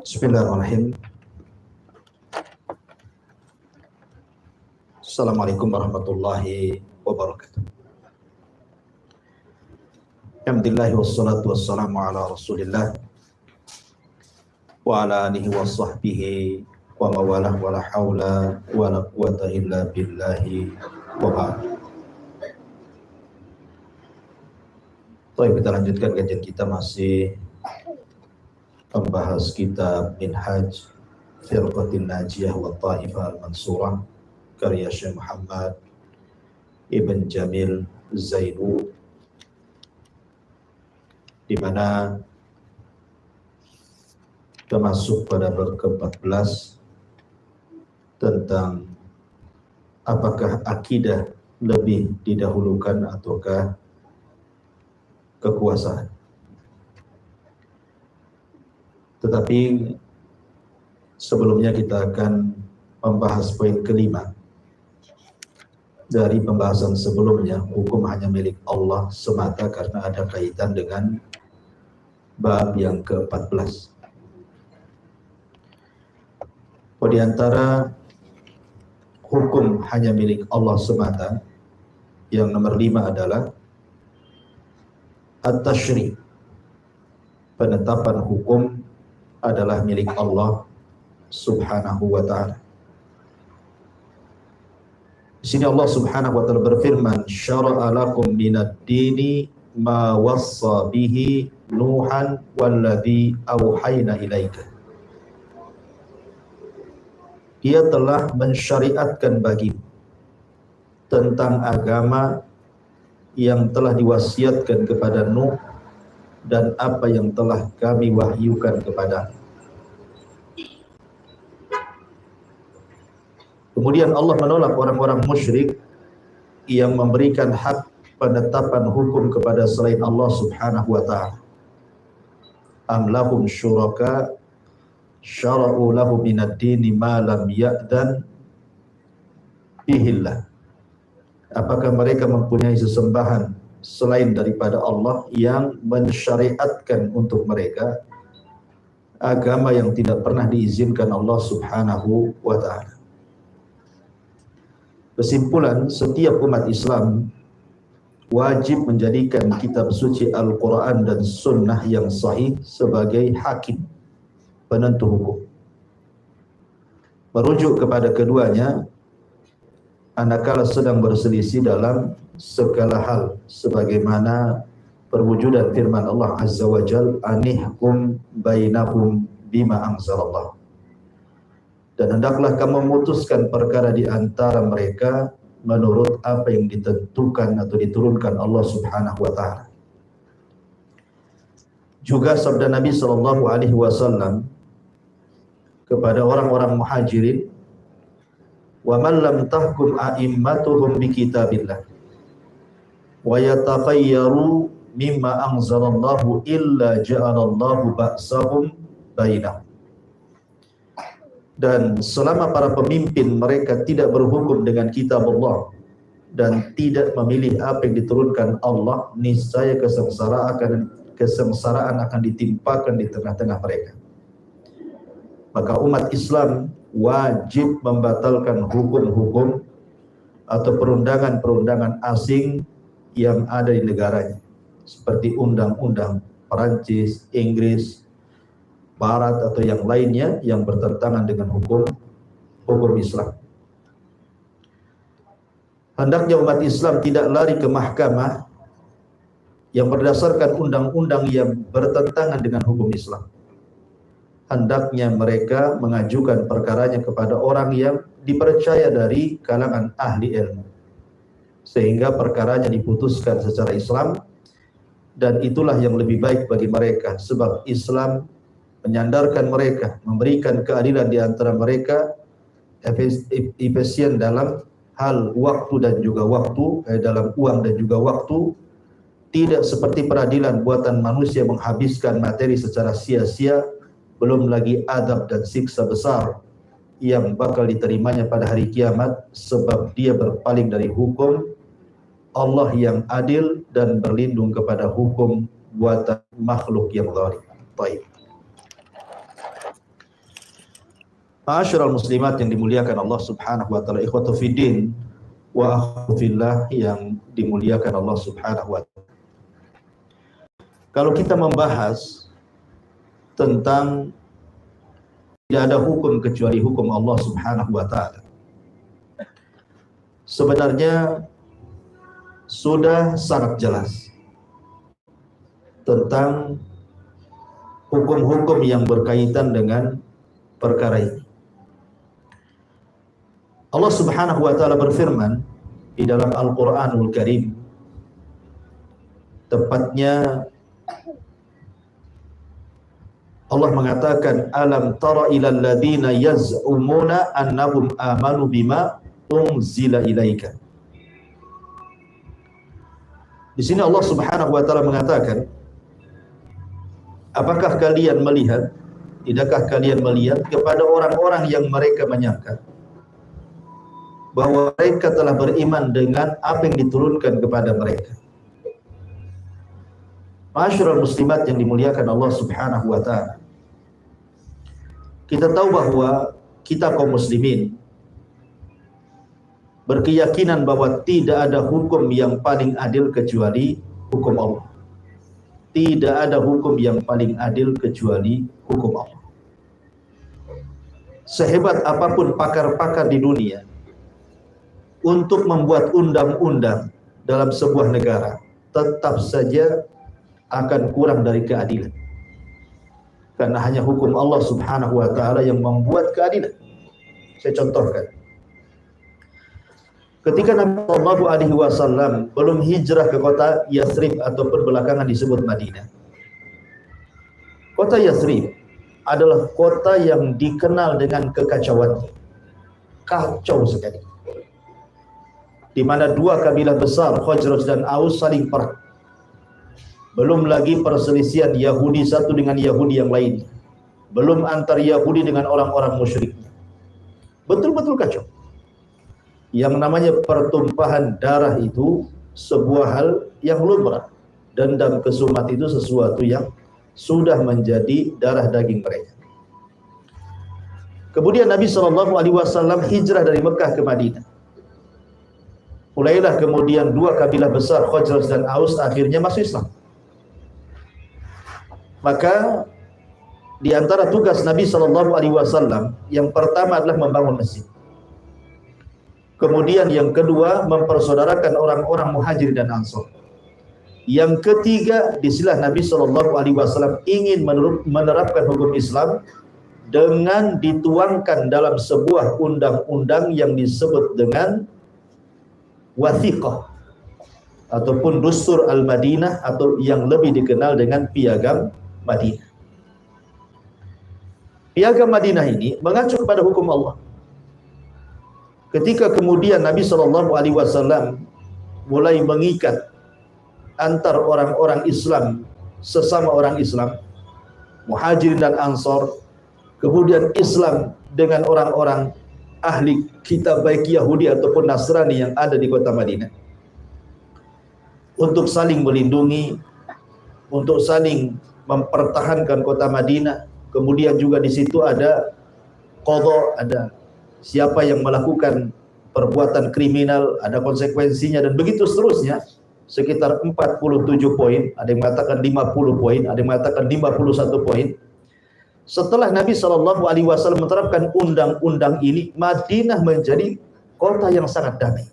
Bismillahirrahmanirrahim. Assalamualaikum warahmatullahi wabarakatuh. Alhamdulillah wassalatu wassalamu ala Rasulillah wa ala alihi wa sahbihi wa mawalah wa la hawla wa la quwata illa billahi wa ba'd. Baik, kita lanjutkan kajian kita masih membahas kitab Minhaj Firqatin Najiyah wa Ta'ifah Al-Mansurah karya Syekh Muhammad Ibn Jamil Zainu, di mana kita masuk pada bab ke-14 tentang apakah akidah lebih didahulukan ataukah kekuasaan. Tetapi sebelumnya kita akan membahas poin kelima dari pembahasan sebelumnya, hukum hanya milik Allah semata, karena ada kaitan dengan bab yang ke-14. Di antara hukum hanya milik Allah semata, yang nomor 5 adalah at-tashri', penetapan hukum adalah milik Allah Subhanahu wa ta'ala. Di sini Allah Subhanahu wa ta'ala berfirman, syara'a lakum minad dini ma wassa bihi Nuhan walladzi auhayna ilaika. Dia telah mensyariatkan bagimu tentang agama yang telah diwasiatkan kepada Nuh dan apa yang telah kami wahyukan kepada. Kemudian Allah menolak orang-orang musyrik yang memberikan hak penetapan hukum kepada selain Allah Subhanahu wa ta'ala. Am lahum syuraka syara'u lahu minad dini ma lam ya'dan bihillah. Apakah mereka mempunyai sesembahan selain daripada Allah yang mensyariatkan untuk mereka agama yang tidak pernah diizinkan Allah Subhanahu wa ta'ala. Kesimpulan, setiap umat Islam wajib menjadikan kitab suci Al-Quran dan Sunnah yang sahih sebagai hakim, penentu hukum. Merujuk kepada keduanya manakala sedang berselisih dalam segala hal, sebagaimana perwujudan firman Allah Azza wa Jal, anihkum bainahum bima anzalallah. Dan hendaklah kamu memutuskan perkara di antara mereka menurut apa yang ditentukan atau diturunkan Allah Subhanahu wa ta'ala. Juga sabda Nabi sallallahu alaihi wasallam kepada orang-orang Muhajirin, wa man lam tahkum a'immatuhum bi kitabillah wa yatakhayyaru mimma anzalallahu illa ja'alallahu ba'sahum bainahum. Dan selama para pemimpin mereka tidak berhukum dengan kitab Allah dan tidak memilih apa yang diturunkan Allah, niscaya kesengsaraan akan ditimpakan di tengah-tengah mereka. Maka umat Islam wajib membatalkan hukum-hukum atau perundangan-perundangan asing yang ada di negaranya, seperti undang-undang Perancis, Inggris, Barat atau yang lainnya yang bertentangan dengan hukum Islam. Hendaknya umat Islam tidak lari ke mahkamah yang berdasarkan undang-undang yang bertentangan dengan hukum Islam. Hendaknya mereka mengajukan perkaranya kepada orang yang dipercaya dari kalangan ahli ilmu, sehingga perkaranya diputuskan secara Islam dan itulah yang lebih baik bagi mereka, sebab Islam menyandarkan mereka, memberikan keadilan di antara mereka, efisien dalam hal waktu dan juga waktu, dalam uang dan juga waktu, tidak seperti peradilan buatan manusia menghabiskan materi secara sia-sia, belum lagi adab dan siksa besar yang bakal diterimanya pada hari kiamat, sebab dia berpaling dari hukum Allah yang adil dan berlindung kepada hukum buatan makhluk yang zalim. Baik. Ma'asyiral muslimat yang dimuliakan Allah Subhanahu wa taala, ikhwatu fiddin wa akhwatu fillah yang dimuliakan Allah Subhanahu wa taala. Kalau kita membahas tentang tidak ada hukum kecuali hukum Allah Subhanahu wa taala, sebenarnya sudah sangat jelas tentang hukum-hukum yang berkaitan dengan perkara ini. Allah Subhanahu wa taala berfirman di dalam Al-Qur'anul Karim, tepatnya Allah mengatakan, alam tara ilal ladzina yaz'umuna annahum amanu bima unzila ilaika. Di sini Allah Subhanahu wa taala mengatakan, apakah kalian melihat, tidakkah kalian melihat kepada orang-orang yang mereka menyangka bahwa mereka telah beriman dengan apa yang diturunkan kepada mereka. Ma'asyiral muslimat yang dimuliakan Allah Subhanahu wa taala, kita tahu bahwa kita kaum muslimin berkeyakinan bahwa tidak ada hukum yang paling adil kecuali hukum Allah. Tidak ada hukum yang paling adil kecuali hukum Allah. Sehebat apapun pakar-pakar di dunia untuk membuat undang-undang dalam sebuah negara, tetap saja akan kurang dari keadilan. Karena hanya hukum Allah Subhanahu wa taala yang membuat keadilan. Saya contohkan. Ketika Nabi Shallallahu alaihi wasallam belum hijrah ke kota Yathrib ataupun belakangan disebut Madinah. Kota Yathrib adalah kota yang dikenal dengan kekacauan. Kacau sekali. Di mana dua kabilah besar, Khazraj dan Aus, saling perang. Belum lagi perselisihan Yahudi satu dengan Yahudi yang lain. Belum antar Yahudi dengan orang-orang musyrik. Betul-betul kacau. Yang namanya pertumpahan darah itu sebuah hal yang lumrah. Dendam kesumat itu sesuatu yang sudah menjadi darah daging mereka. Kemudian Nabi SAW hijrah dari Mekah ke Madinah. Mulailah kemudian dua kabilah besar, Khazraj dan Aus, akhirnya masuk Islam. Maka di antara tugas Nabi SAW yang pertama adalah membangun masjid. Kemudian yang kedua mempersaudarakan orang-orang Muhajir dan Ansor. Yang ketiga, disinilah Nabi SAW ingin menerapkan hukum Islam dengan dituangkan dalam sebuah undang-undang yang disebut dengan wathiqah ataupun Dustur Al-Madinah, atau yang lebih dikenal dengan Piagam Madinah. Piagam Madinah ini mengacu kepada hukum Allah. Ketika kemudian Nabi SAW mulai mengikat antar orang-orang Islam, sesama orang Islam, Muhajirin dan Ansor, kemudian Islam dengan orang-orang ahli kitab baik Yahudi ataupun Nasrani yang ada di kota Madinah, untuk saling melindungi, untuk saling mempertahankan kota Madinah. Kemudian juga di situ ada qadha, ada siapa yang melakukan perbuatan kriminal, ada konsekuensinya, dan begitu seterusnya. Sekitar 47 poin, ada yang mengatakan 50 poin, ada yang mengatakan 51 poin. Setelah Nabi SAW menerapkan undang-undang ini, Madinah menjadi kota yang sangat damai.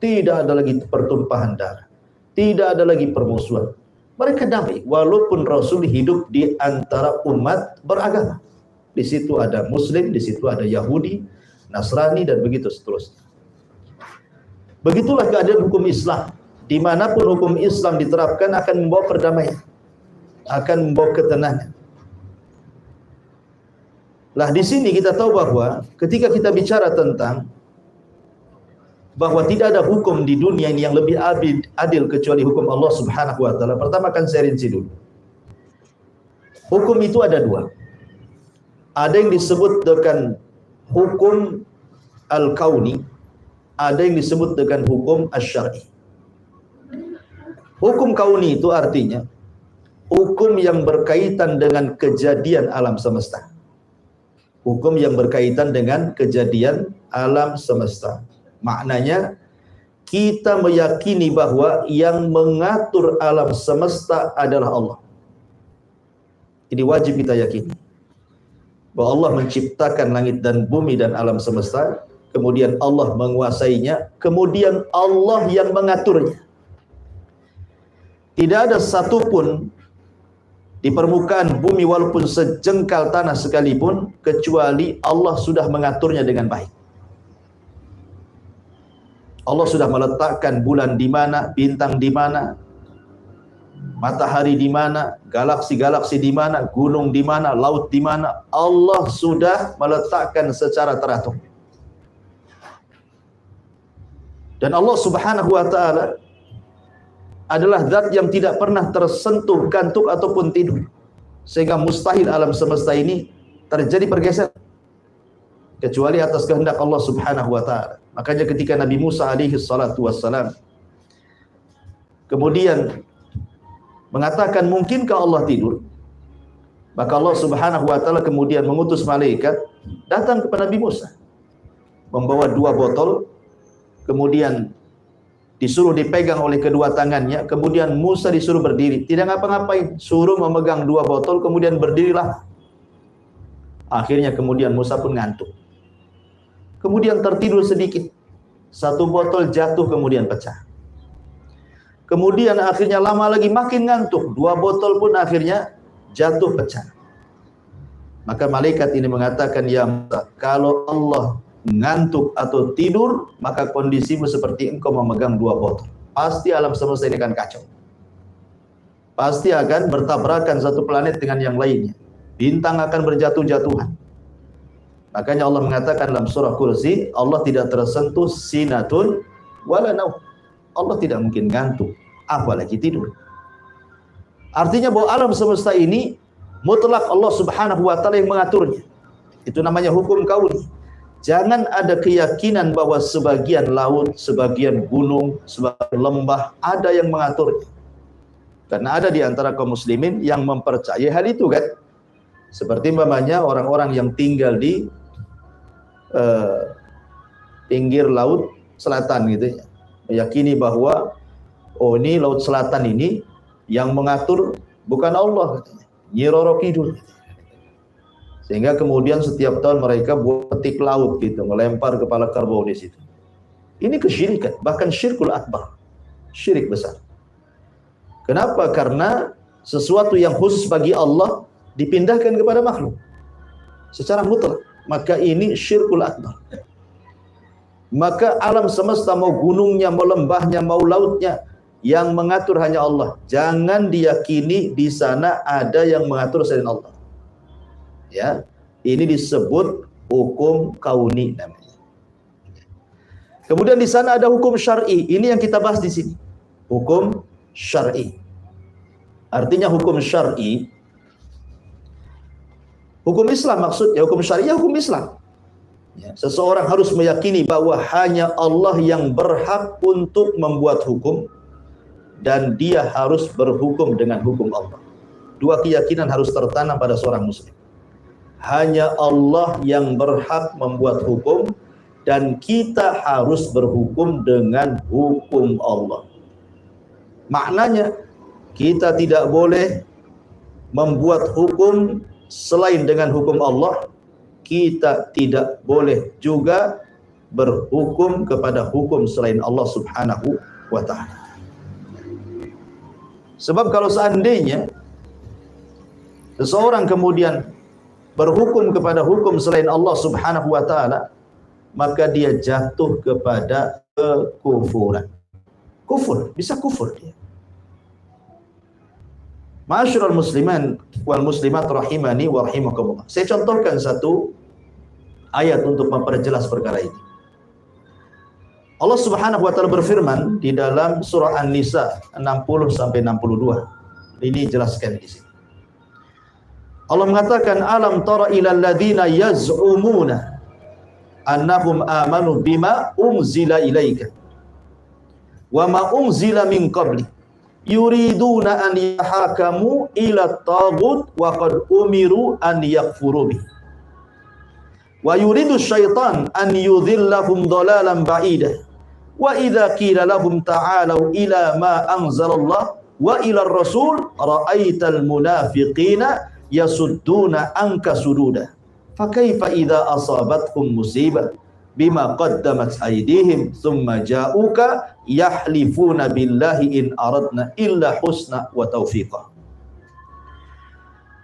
Tidak ada lagi pertumpahan darah, tidak ada lagi permusuhan. Mereka damai, walaupun Rasul hidup di antara umat beragama. Di situ ada Muslim, di situ ada Yahudi, Nasrani, dan begitu seterusnya. Begitulah keadaan hukum Islam dimanapun hukum Islam diterapkan akan membawa perdamaian, akan membawa ketenangan. Lah di sini kita tahu bahwa ketika kita bicara tentang bahwa tidak ada hukum di dunia ini yang lebih adil kecuali hukum Allah Subhanahu wa taala. Pertama kan saya rinci dulu. Hukum itu ada dua. Ada yang disebut dengan hukum al-kauni, ada yang disebut dengan hukum asy-syar'i. Hukum kauni itu artinya hukum yang berkaitan dengan kejadian alam semesta. Hukum yang berkaitan dengan kejadian alam semesta. Maknanya kita meyakini bahwa yang mengatur alam semesta adalah Allah. Ini wajib kita yakini. Bahwa Allah menciptakan langit dan bumi dan alam semesta, kemudian Allah menguasainya, kemudian Allah yang mengaturnya. Tidak ada satupun di permukaan bumi walaupun sejengkal tanah sekalipun kecuali Allah sudah mengaturnya dengan baik. Allah sudah meletakkan bulan di mana, bintang di mana, matahari di mana, galaksi-galaksi di mana, gunung di mana, laut di mana. Allah sudah meletakkan secara teratur. Dan Allah Subhanahu wa taala adalah zat yang tidak pernah tersentuh kantuk ataupun tidur. Sehingga mustahil alam semesta ini terjadi pergeseran kecuali atas kehendak Allah Subhanahu wa taala. Makanya ketika Nabi Musa alaihi salatu wassalam kemudian mengatakan mungkinkah Allah tidur, maka Allah Subhanahu wa taala kemudian mengutus malaikat datang kepada Nabi Musa membawa 2 botol, kemudian disuruh dipegang oleh kedua tangannya, kemudian Musa disuruh berdiri, tidak ngapa-ngapain, suruh memegang 2 botol, kemudian berdirilah. Akhirnya kemudian Musa pun ngantuk, kemudian tertidur sedikit, 1 botol jatuh kemudian pecah. Kemudian akhirnya lama lagi makin ngantuk, 2 botol pun akhirnya jatuh pecah. Maka malaikat ini mengatakan, ya Musa, kalau Allah ngantuk atau tidur, maka kondisimu seperti engkau memegang 2 botol. Pasti alam semesta ini akan kacau. Pasti akan bertabrakan satu planet dengan yang lainnya. Bintang akan berjatuh-jatuhan. Makanya Allah mengatakan dalam surah Kursi, Allah tidak tersentuh sinatun wala naum. Allah tidak mungkin ngantuk, apalagi tidur. Artinya bahwa alam semesta ini mutlak Allah Subhanahu wa taala yang mengaturnya. Itu namanya hukum kauni. Jangan ada keyakinan bahwa sebagian laut, sebagian gunung, sebagian lembah ada yang mengaturnya. Karena ada di antara kaum muslimin yang mempercayai hal itu kan. Seperti umpamanya orang-orang yang tinggal di pinggir laut selatan gitu ya. Meyakini bahwa oh ini laut selatan ini yang mengatur bukan Allah katanya. Nyi Roro Kidul. Sehingga kemudian setiap tahun mereka buat petik laut gitu, melempar kepala kerbau di situ. Ini kesyirikan, bahkan syirkul akbar. Syirik besar. Kenapa? Karena sesuatu yang khusus bagi Allah dipindahkan kepada makhluk secara mutlak. Maka ini syirkul akbar. Maka alam semesta, mau gunungnya, mau lembahnya, mau lautnya, yang mengatur hanya Allah. Jangan diyakini di sana ada yang mengatur selain Allah. Ya, ini disebut hukum kauni namanya. Kemudian di sana ada hukum syar'i. Ini yang kita bahas di sini. Hukum syar'i. Artinya hukum syar'i, hukum Islam maksudnya, hukum syariah, hukum Islam. Ya, seseorang harus meyakini bahwa hanya Allah yang berhak untuk membuat hukum dan dia harus berhukum dengan hukum Allah. 2 keyakinan harus tertanam pada seorang muslim. Hanya Allah yang berhak membuat hukum dan kita harus berhukum dengan hukum Allah. Maknanya kita tidak boleh membuat hukum selain dengan hukum Allah. Kita tidak boleh juga berhukum kepada hukum selain Allah Subhanahu wa ta'ala. Sebab kalau seandainya seseorang kemudian berhukum kepada hukum selain Allah Subhanahu wa ta'ala, maka dia jatuh kepada kekufuran. kufur, bisa kufur dia. Ma'asyiral musliman wal muslimat rahimani wa rahimakumullah. Saya contohkan satu ayat untuk memperjelas perkara ini. Allah Subhanahu wa taala berfirman di dalam surah An-Nisa 60 sampai 62. Ini jelaskan di sini. Allah mengatakan, alam tara ilal ladzina yaz'umuna annahum amanu bima unzila ilaika wa ma unzila min qabli yuriduna an yahakamu ila taghut wa qad umiru an yakfuru bi wa yuridu syaitan an yudhillahum dhalalan ba'ida wa idza qila lahum ta'alu ila ma anzalallah wa ila ar-rasul ra'aital munafiqina yasudduna anka sududa fa kaifa idza asabatkum musibah bima qaddamat aydihim thumma ja'uka yahlifuna billahi in aradna illa husna wa taufiqa.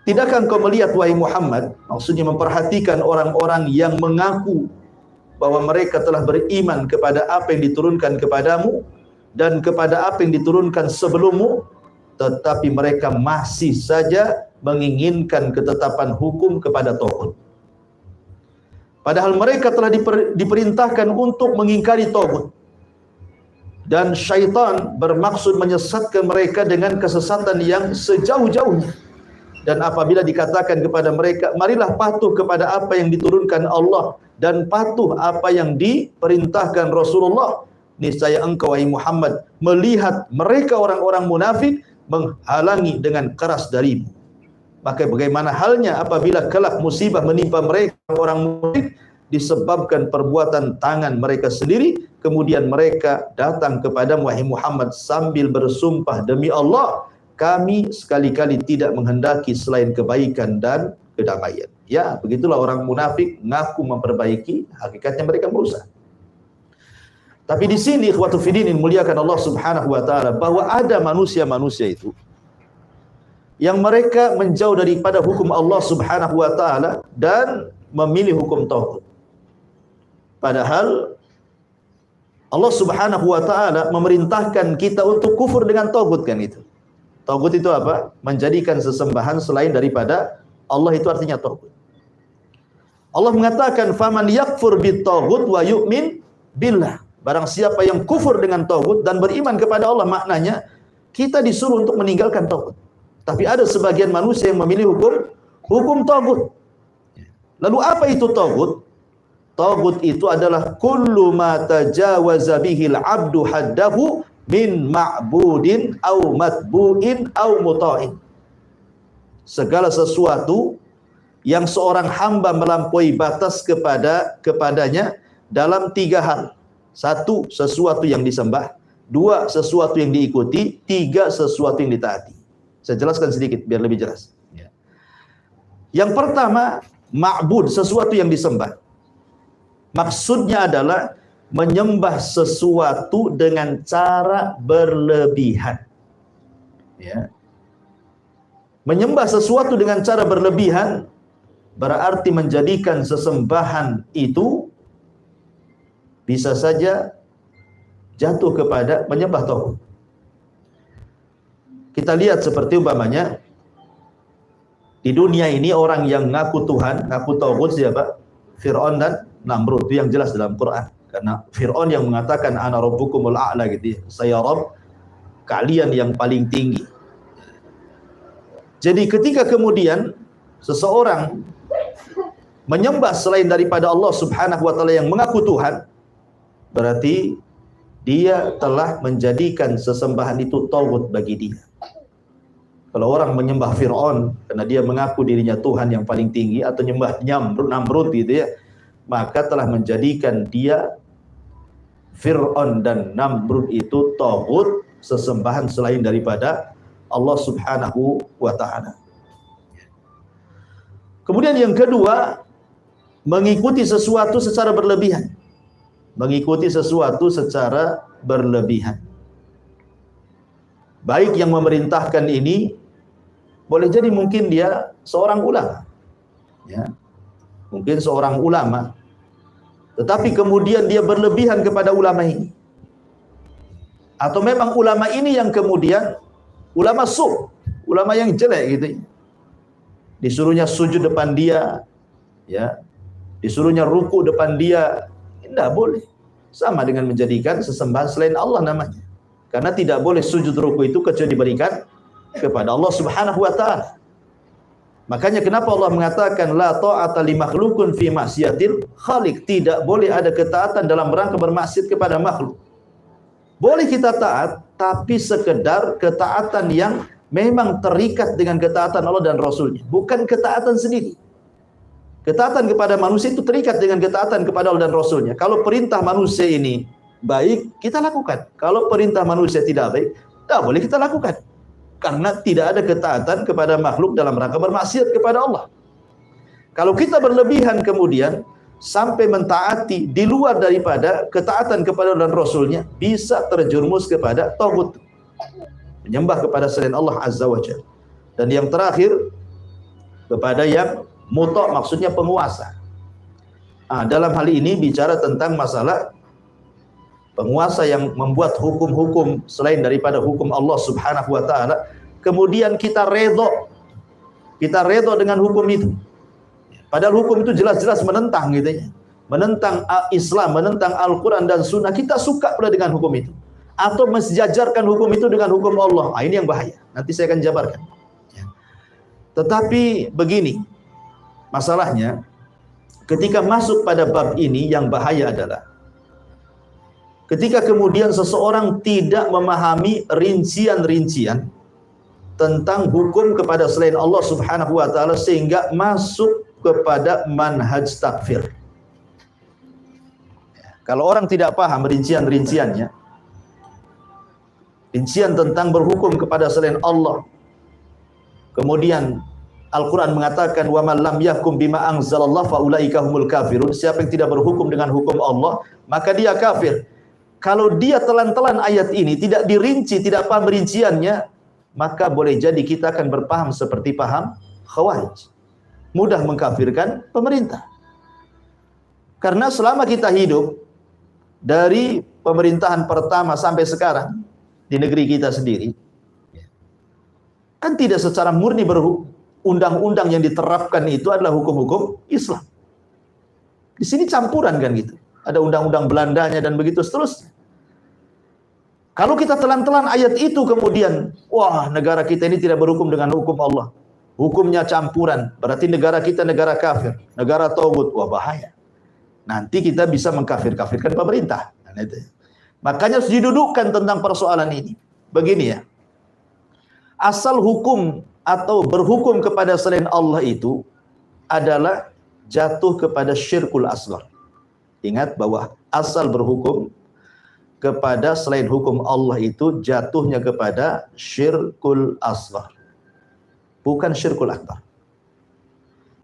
Tidakkah engkau melihat wahai Muhammad, maksudnya memperhatikan orang-orang yang mengaku bahwa mereka telah beriman kepada apa yang diturunkan kepadamu dan kepada apa yang diturunkan sebelummu, tetapi mereka masih saja menginginkan ketetapan hukum kepada taghut. Padahal mereka telah diperintahkan untuk mengingkari taghut. Dan syaitan bermaksud menyesatkan mereka dengan kesesatan yang sejauh-jauhnya. Dan apabila dikatakan kepada mereka, marilah patuh kepada apa yang diturunkan Allah dan patuh apa yang diperintahkan Rasulullah, niscaya engkau wahai Muhammad melihat mereka orang-orang munafik menghalangi dengan keras darimu. Maka bagaimana halnya apabila kelak musibah menimpa mereka orang munafik disebabkan perbuatan tangan mereka sendiri, kemudian mereka datang kepada wahai Muhammad sambil bersumpah, demi Allah kami sekali-kali tidak menghendaki selain kebaikan dan kedamaian. Ya, begitulah orang munafik ngaku memperbaiki, hakikatnya mereka merusak. Tapi di sini ikhwatu fiddin muliakan Allah Subhanahu wa taala, bahwa ada manusia-manusia itu yang mereka menjauh daripada hukum Allah Subhanahu wa taala dan memilih hukum taghut. Padahal Allah Subhanahu wa taala memerintahkan kita untuk kufur dengan taghut, kan itu. Taghut itu apa? Menjadikan sesembahan selain daripada Allah, itu artinya taghut. Allah mengatakan faman yakfur bit taghut wa yu'min billah. Barang siapa yang kufur dengan taghut dan beriman kepada Allah, maknanya kita disuruh untuk meninggalkan taghut. Tapi ada sebagian manusia yang memilih hukum taghut. Lalu apa itu taghut? Taghut itu adalah kullu ma tajawaza bihil abdu haddahu min ma'budin au matbu'in au muta'in. Segala sesuatu yang seorang hamba melampaui batas kepadanya dalam tiga hal. Satu, sesuatu yang disembah. Dua, sesuatu yang diikuti. Tiga, sesuatu yang ditaati. Saya jelaskan sedikit biar lebih jelas. Yang pertama, ma'bud, sesuatu yang disembah. Maksudnya adalah menyembah sesuatu dengan cara berlebihan. Ya. Menyembah sesuatu dengan cara berlebihan berarti menjadikan sesembahan itu bisa saja jatuh kepada menyembah taghut. Kita lihat seperti umpamanya di dunia ini orang yang ngaku Tuhan, ngaku taghut siapa? Fir'aun dan Namrud, itu yang jelas dalam Quran. Karena Fir'aun yang mengatakan ana rabbukumul a'la gitu ya. Saya Rabb kalian yang paling tinggi. Jadi ketika kemudian seseorang menyembah selain daripada Allah Subhanahu wa taala yang mengaku Tuhan, berarti dia telah menjadikan sesembahan itu taghut bagi dia. Kalau orang menyembah Fir'aun karena dia mengaku dirinya Tuhan yang paling tinggi, atau menyembah Namrud gitu ya, maka telah menjadikan dia Fir'aun dan Namrud itu taghut, sesembahan selain daripada Allah Subhanahu wa taala. Kemudian yang kedua, mengikuti sesuatu secara berlebihan. Mengikuti sesuatu secara berlebihan. Baik yang memerintahkan ini boleh jadi mungkin dia seorang ulama, ya, mungkin seorang ulama, tetapi kemudian dia berlebihan kepada ulama ini. Atau memang ulama ini yang kemudian ulama ulama yang jelek gitu. Disuruhnya sujud depan dia, ya. Disuruhnya ruku depan dia, tidak boleh. Sama dengan menjadikan sesembahan selain Allah namanya. Karena tidak boleh sujud ruku itu kecuali diberikan kepada Allah Subhanahu wa taala. Makanya kenapa Allah mengatakan la ta'ata li makhluqin fi ma'siyatil khaliq, tidak boleh ada ketaatan dalam rangka bermaksiat kepada makhluk. Boleh kita taat, tapi sekedar ketaatan yang memang terikat dengan ketaatan Allah dan Rasulnya, bukan ketaatan sendiri. Ketaatan kepada manusia itu terikat dengan ketaatan kepada Allah dan Rasulnya. Kalau perintah manusia ini baik, kita lakukan. Kalau perintah manusia tidak baik, tidak boleh kita lakukan. Karena tidak ada ketaatan kepada makhluk dalam rangka bermaksiat kepada Allah. Kalau kita berlebihan kemudian sampai mentaati di luar daripada ketaatan kepada Allah dan Rasulnya, bisa terjerumus kepada taghut, menyembah kepada selain Allah Azza wa Jalla. Dan yang terakhir, kepada yang muta', maksudnya penguasa. Dalam hal ini bicara tentang masalah penguasa yang membuat hukum-hukum selain daripada hukum Allah Subhanahu wa taala, kemudian kita redha dengan hukum itu. Padahal hukum itu jelas-jelas menentang gitu ya. Menentang Islam, menentang Al-Qur'an dan Sunnah, kita suka pula dengan hukum itu. Atau mensejajarkan hukum itu dengan hukum Allah. Ini yang bahaya. Nanti saya akan jabarkan. Tetapi begini, masalahnya ketika masuk pada bab ini yang bahaya adalah ketika kemudian seseorang tidak memahami rincian-rincian tentang hukum kepada selain Allah Subhanahu wa taala sehingga masuk kepada manhaj takfir. Kalau orang tidak paham rincian-rinciannya, rincian tentang berhukum kepada selain Allah, kemudian Al-Quran mengatakan wa man lam yahkum bima anzalallah fa ulaika humul kafirun, siapa yang tidak berhukum dengan hukum Allah maka dia kafir. Kalau dia telan-telan ayat ini, tidak dirinci, tidak paham rinciannya, maka boleh jadi kita akan berpaham seperti paham Khawarij, mudah mengkafirkan pemerintah. Karena selama kita hidup dari pemerintahan pertama sampai sekarang di negeri kita sendiri, kan tidak secara murni undang-undang yang diterapkan itu adalah hukum-hukum Islam. Di sini campuran kan gitu. Ada undang-undang Belandanya dan begitu seterusnya. Kalau kita telan-telan ayat itu kemudian, wah, negara kita ini tidak berhukum dengan hukum Allah. Hukumnya campuran, berarti negara kita negara kafir, negara tauhid. Wah, bahaya. Nanti kita bisa mengkafir-kafirkan pemerintah. Makanya harus didudukkan tentang persoalan ini. Begini ya. Asal hukum atau berhukum kepada selain Allah itu adalah jatuh kepada syirkul asghar. Ingat bahwa asal berhukum kepada selain hukum Allah itu jatuhnya kepada syirkul asghar, bukan syirkul akbar.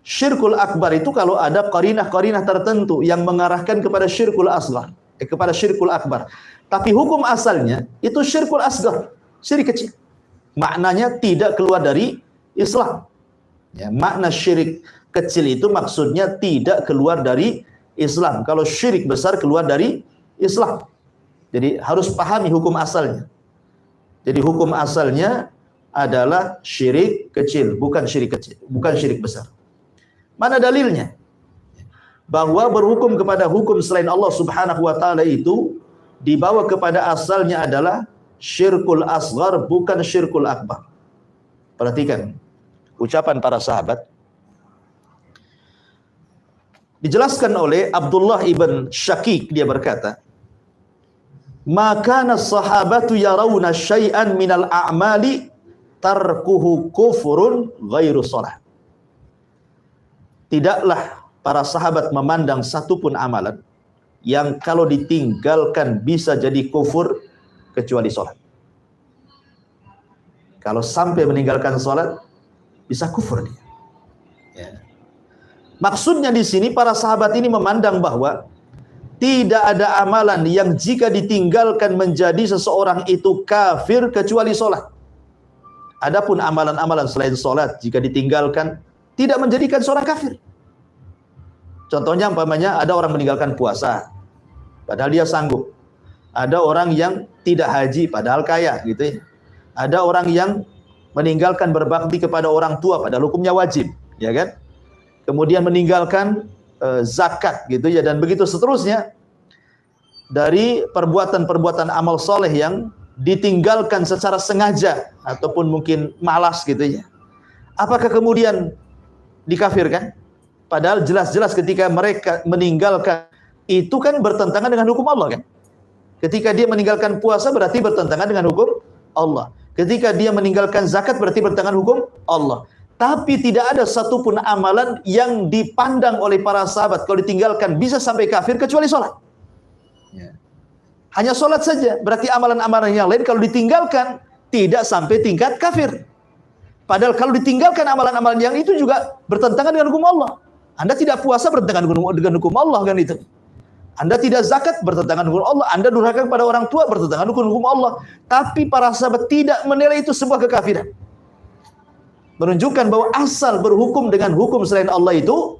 Syirkul akbar itu kalau ada qarinah-qarinah tertentu yang mengarahkan kepada syirkul asghar, kepada syirkul akbar. Tapi hukum asalnya itu syirkul asghar, syirik kecil. Maknanya tidak keluar dari Islam. Ya, makna syirik kecil itu maksudnya tidak keluar dari Islam. Kalau syirik besar keluar dari Islam. Jadi harus pahami hukum asalnya. Jadi hukum asalnya adalah syirik kecil, bukan syirik kecil, bukan syirik besar. Mana dalilnya? Bahwa berhukum kepada hukum selain Allah Subhanahu wa taala itu dibawa kepada asalnya adalah syirkul asghar, bukan syirkul akbar. Perhatikan ucapan para sahabat. Dijelaskan oleh Abdullah ibn Syakik, dia berkata, "Maka as-sahabatu yarawna syai'an minal a'mali tarkuhu kufrun ghairu shalah." Tidaklah para sahabat memandang satupun amalan yang kalau ditinggalkan bisa jadi kufur kecuali salat. Kalau sampai meninggalkan salat bisa kufur dia. Ya. Maksudnya di sini para sahabat ini memandang bahwa tidak ada amalan yang jika ditinggalkan menjadi seseorang itu kafir kecuali salat. Adapun amalan-amalan selain salat jika ditinggalkan tidak menjadikan seorang kafir. Contohnya umpamanya ada orang meninggalkan puasa padahal dia sanggup. Ada orang yang tidak haji padahal kaya gitu ya. Ada orang yang meninggalkan berbakti kepada orang tua padahal hukumnya wajib, ya kan? Kemudian meninggalkan zakat gitu ya, dan begitu seterusnya dari perbuatan-perbuatan amal soleh yang ditinggalkan secara sengaja ataupun mungkin malas gitu ya. Apakah kemudian dikafirkan? Padahal jelas-jelas ketika mereka meninggalkan itu kan bertentangan dengan hukum Allah kan. Ketika dia meninggalkan puasa berarti bertentangan dengan hukum Allah. Ketika dia meninggalkan zakat berarti bertentangan hukum Allah. Tapi tidak ada satupun amalan yang dipandang oleh para sahabat kalau ditinggalkan bisa sampai kafir kecuali sholat. Hanya sholat saja. Berarti amalan-amalan yang lain kalau ditinggalkan tidak sampai tingkat kafir. Padahal kalau ditinggalkan amalan-amalan yang itu juga bertentangan dengan hukum Allah. Anda tidak puasa bertentangan dengan hukum Allah kan itu. Anda tidak zakat bertentangan dengan hukum Allah. Anda durhaka kepada orang tua bertentangan dengan hukum Allah. Tapi para sahabat tidak menilai itu sebuah kekafiran. Menunjukkan bahwa asal berhukum dengan hukum selain Allah itu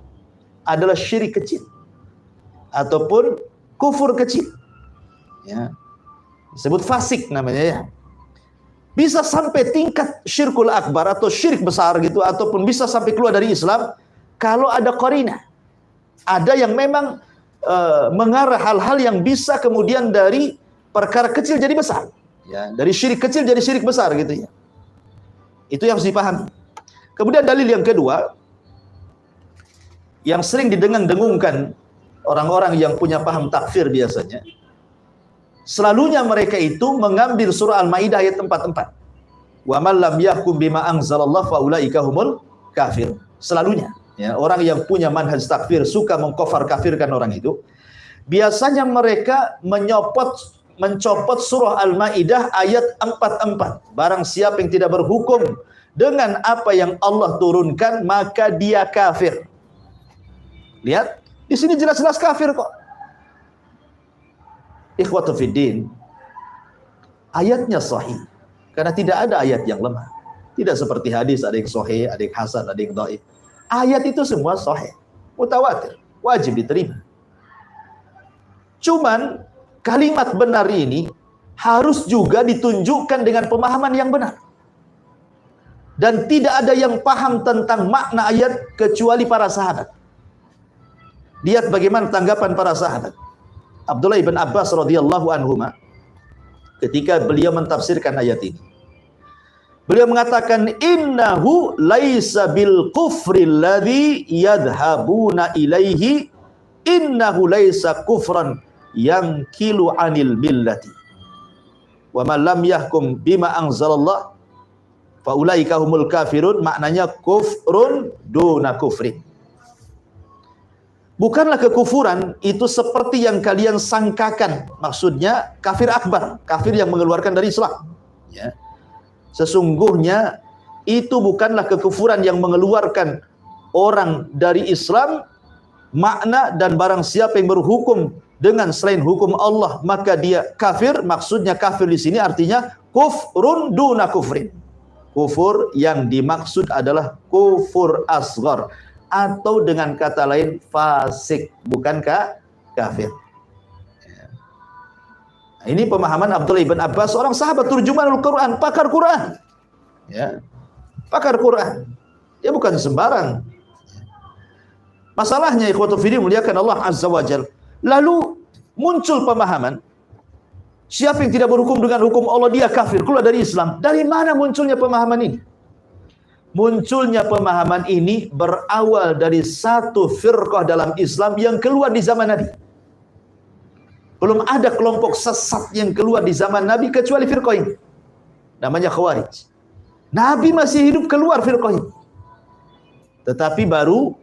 adalah syirik kecil ataupun kufur kecil. Ya. Disebut fasik namanya ya. Bisa sampai tingkat syirkul akbar atau syirik besar gitu, ataupun bisa sampai keluar dari Islam kalau ada qarinah. Ada yang memang mengarah hal-hal yang bisa kemudian dari perkara kecil jadi besar. Ya, dari syirik kecil jadi syirik besar gitu ya. Itu yang harus dipahami. Kemudian dalil yang kedua yang sering didengung-dengungkan orang-orang yang punya paham takfir biasanya. Selalunya mereka itu mengambil surah Al-Maidah ayat 44. Wa man lam yahkum bima anzalallahu faulaika humul kafir. Selalunya, ya, orang yang punya manhaj takfir suka mengkafir-kafirkan orang itu. Biasanya mereka mencopot surah Al-Maidah ayat 44. Barang siapa yang tidak berhukum dengan apa yang Allah turunkan, maka dia kafir. Lihat, di sini jelas-jelas kafir kok. Ikhwatu fiddin, ayatnya sahih karena tidak ada ayat yang lemah. Tidak seperti hadis ada yang sahih, ada yang hasan, ada yang dhaif. Ayat itu semua sahih, mutawatir, wajib diterima. Cuman kalimat benar ini harus juga ditunjukkan dengan pemahaman yang benar. Dan tidak ada yang paham tentang makna ayat kecuali para sahabat. Lihat bagaimana tanggapan para sahabat. Abdullah ibn Abbas radhiyallahu anhuma ketika beliau mentafsirkan ayat ini. Beliau mengatakan innahu laisa bil kufri alladhi yadhhabuna ilaihi innahu laisa kufran yankilu anil millati wa man lam yahkum bima anzalallah faulaika humul kafirun. Maknanya kufrun duna kufrin. Bukanlah kekufuran itu seperti yang kalian sangkakan. Maksudnya kafir akbar, kafir yang mengeluarkan dari Islam. Ya. Sesungguhnya itu bukanlah kekufuran yang mengeluarkan orang dari Islam. Makna dan barang siapa yang berhukum dengan selain hukum Allah maka dia kafir. Maksudnya kafir di sini artinya kufrun duna kufrin. Kufur yang dimaksud adalah kufur asghar. Atau dengan kata lain fasik, bukankah kafir. Nah, ini pemahaman Abdullah ibn Abbas, seorang sahabat turjumanul Quran, pakar Quran. Ya. Pakar Quran. Dia bukan sembarang. Masalahnya ikhwatu fiddin muliakan Allah Azza wa Jalla. Lalu muncul pemahaman siapa yang tidak berhukum dengan hukum Allah dia kafir, keluar dari Islam. Dari mana munculnya pemahaman ini? Munculnya pemahaman ini berawal dari satu firqah dalam Islam yang keluar di zaman Nabi. Belum ada kelompok sesat yang keluar di zaman Nabi kecuali firqah ini. Namanya Khawarij. Nabi masih hidup keluar firqah ini. Tetapi baru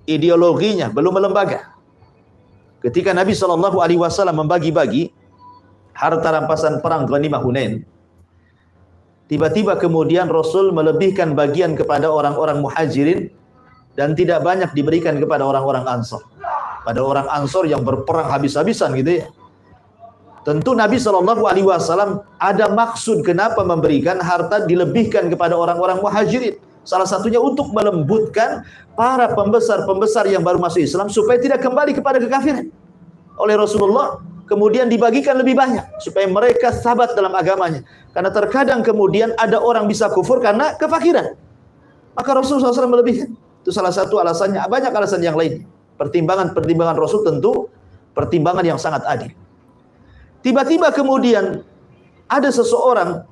ideologinya belum melembaga. Ketika Nabi SAW membagi-bagi harta rampasan perang Ghanimah Hunain, tiba-tiba kemudian Rasul melebihkan bagian kepada orang-orang muhajirin dan tidak banyak diberikan kepada orang-orang Ansor. Pada orang Ansor yang berperang habis-habisan gitu ya. Tentu Nabi SAW ada maksud kenapa memberikan harta dilebihkan kepada orang-orang muhajirin. Salah satunya untuk melembutkan para pembesar-pembesar yang baru masuk Islam supaya tidak kembali kepada kekafiran. Oleh Rasulullah kemudian dibagikan lebih banyak supaya mereka sabat dalam agamanya. Karena terkadang kemudian ada orang bisa kufur karena kefakiran. Maka Rasulullah SAW melebihkan. Itu salah satu alasannya. Banyak alasan yang lain. Pertimbangan Rasul tentu pertimbangan yang sangat adil. Tiba-tiba kemudian ada seseorang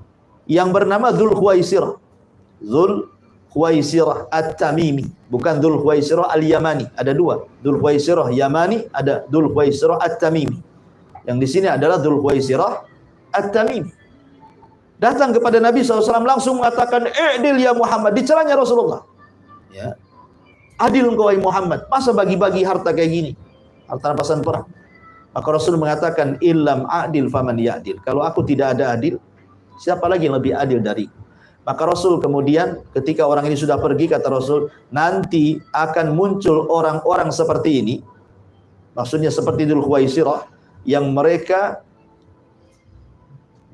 yang bernama Dzul Khuwaisirah. Dzul Khuwaisirah At-Tamimi, bukan Dzul Khuwaisirah Al-Yamani. Ada dua, Dzul Khuwaisirah Yamani, ada Dzul Khuwaisirah At-Tamimi. Yang di sini adalah Dzul Khuwaisirah At-Tamimi. Datang kepada Nabi SAW langsung mengatakan, "I'dil ya Muhammad." Dicelanya Rasulullah. Ya. Adil engkau wahai Muhammad. Masa bagi-bagi harta kayak gini? Harta rampasan perang. Maka Rasul mengatakan, "Illam a'dil faman ya'dil." Kalau aku tidak ada adil, siapa lagi yang lebih adil dari? Maka Rasul kemudian ketika orang ini sudah pergi, kata Rasul, nanti akan muncul orang-orang seperti ini. Maksudnya seperti Dzul Khuwaisirah, yang mereka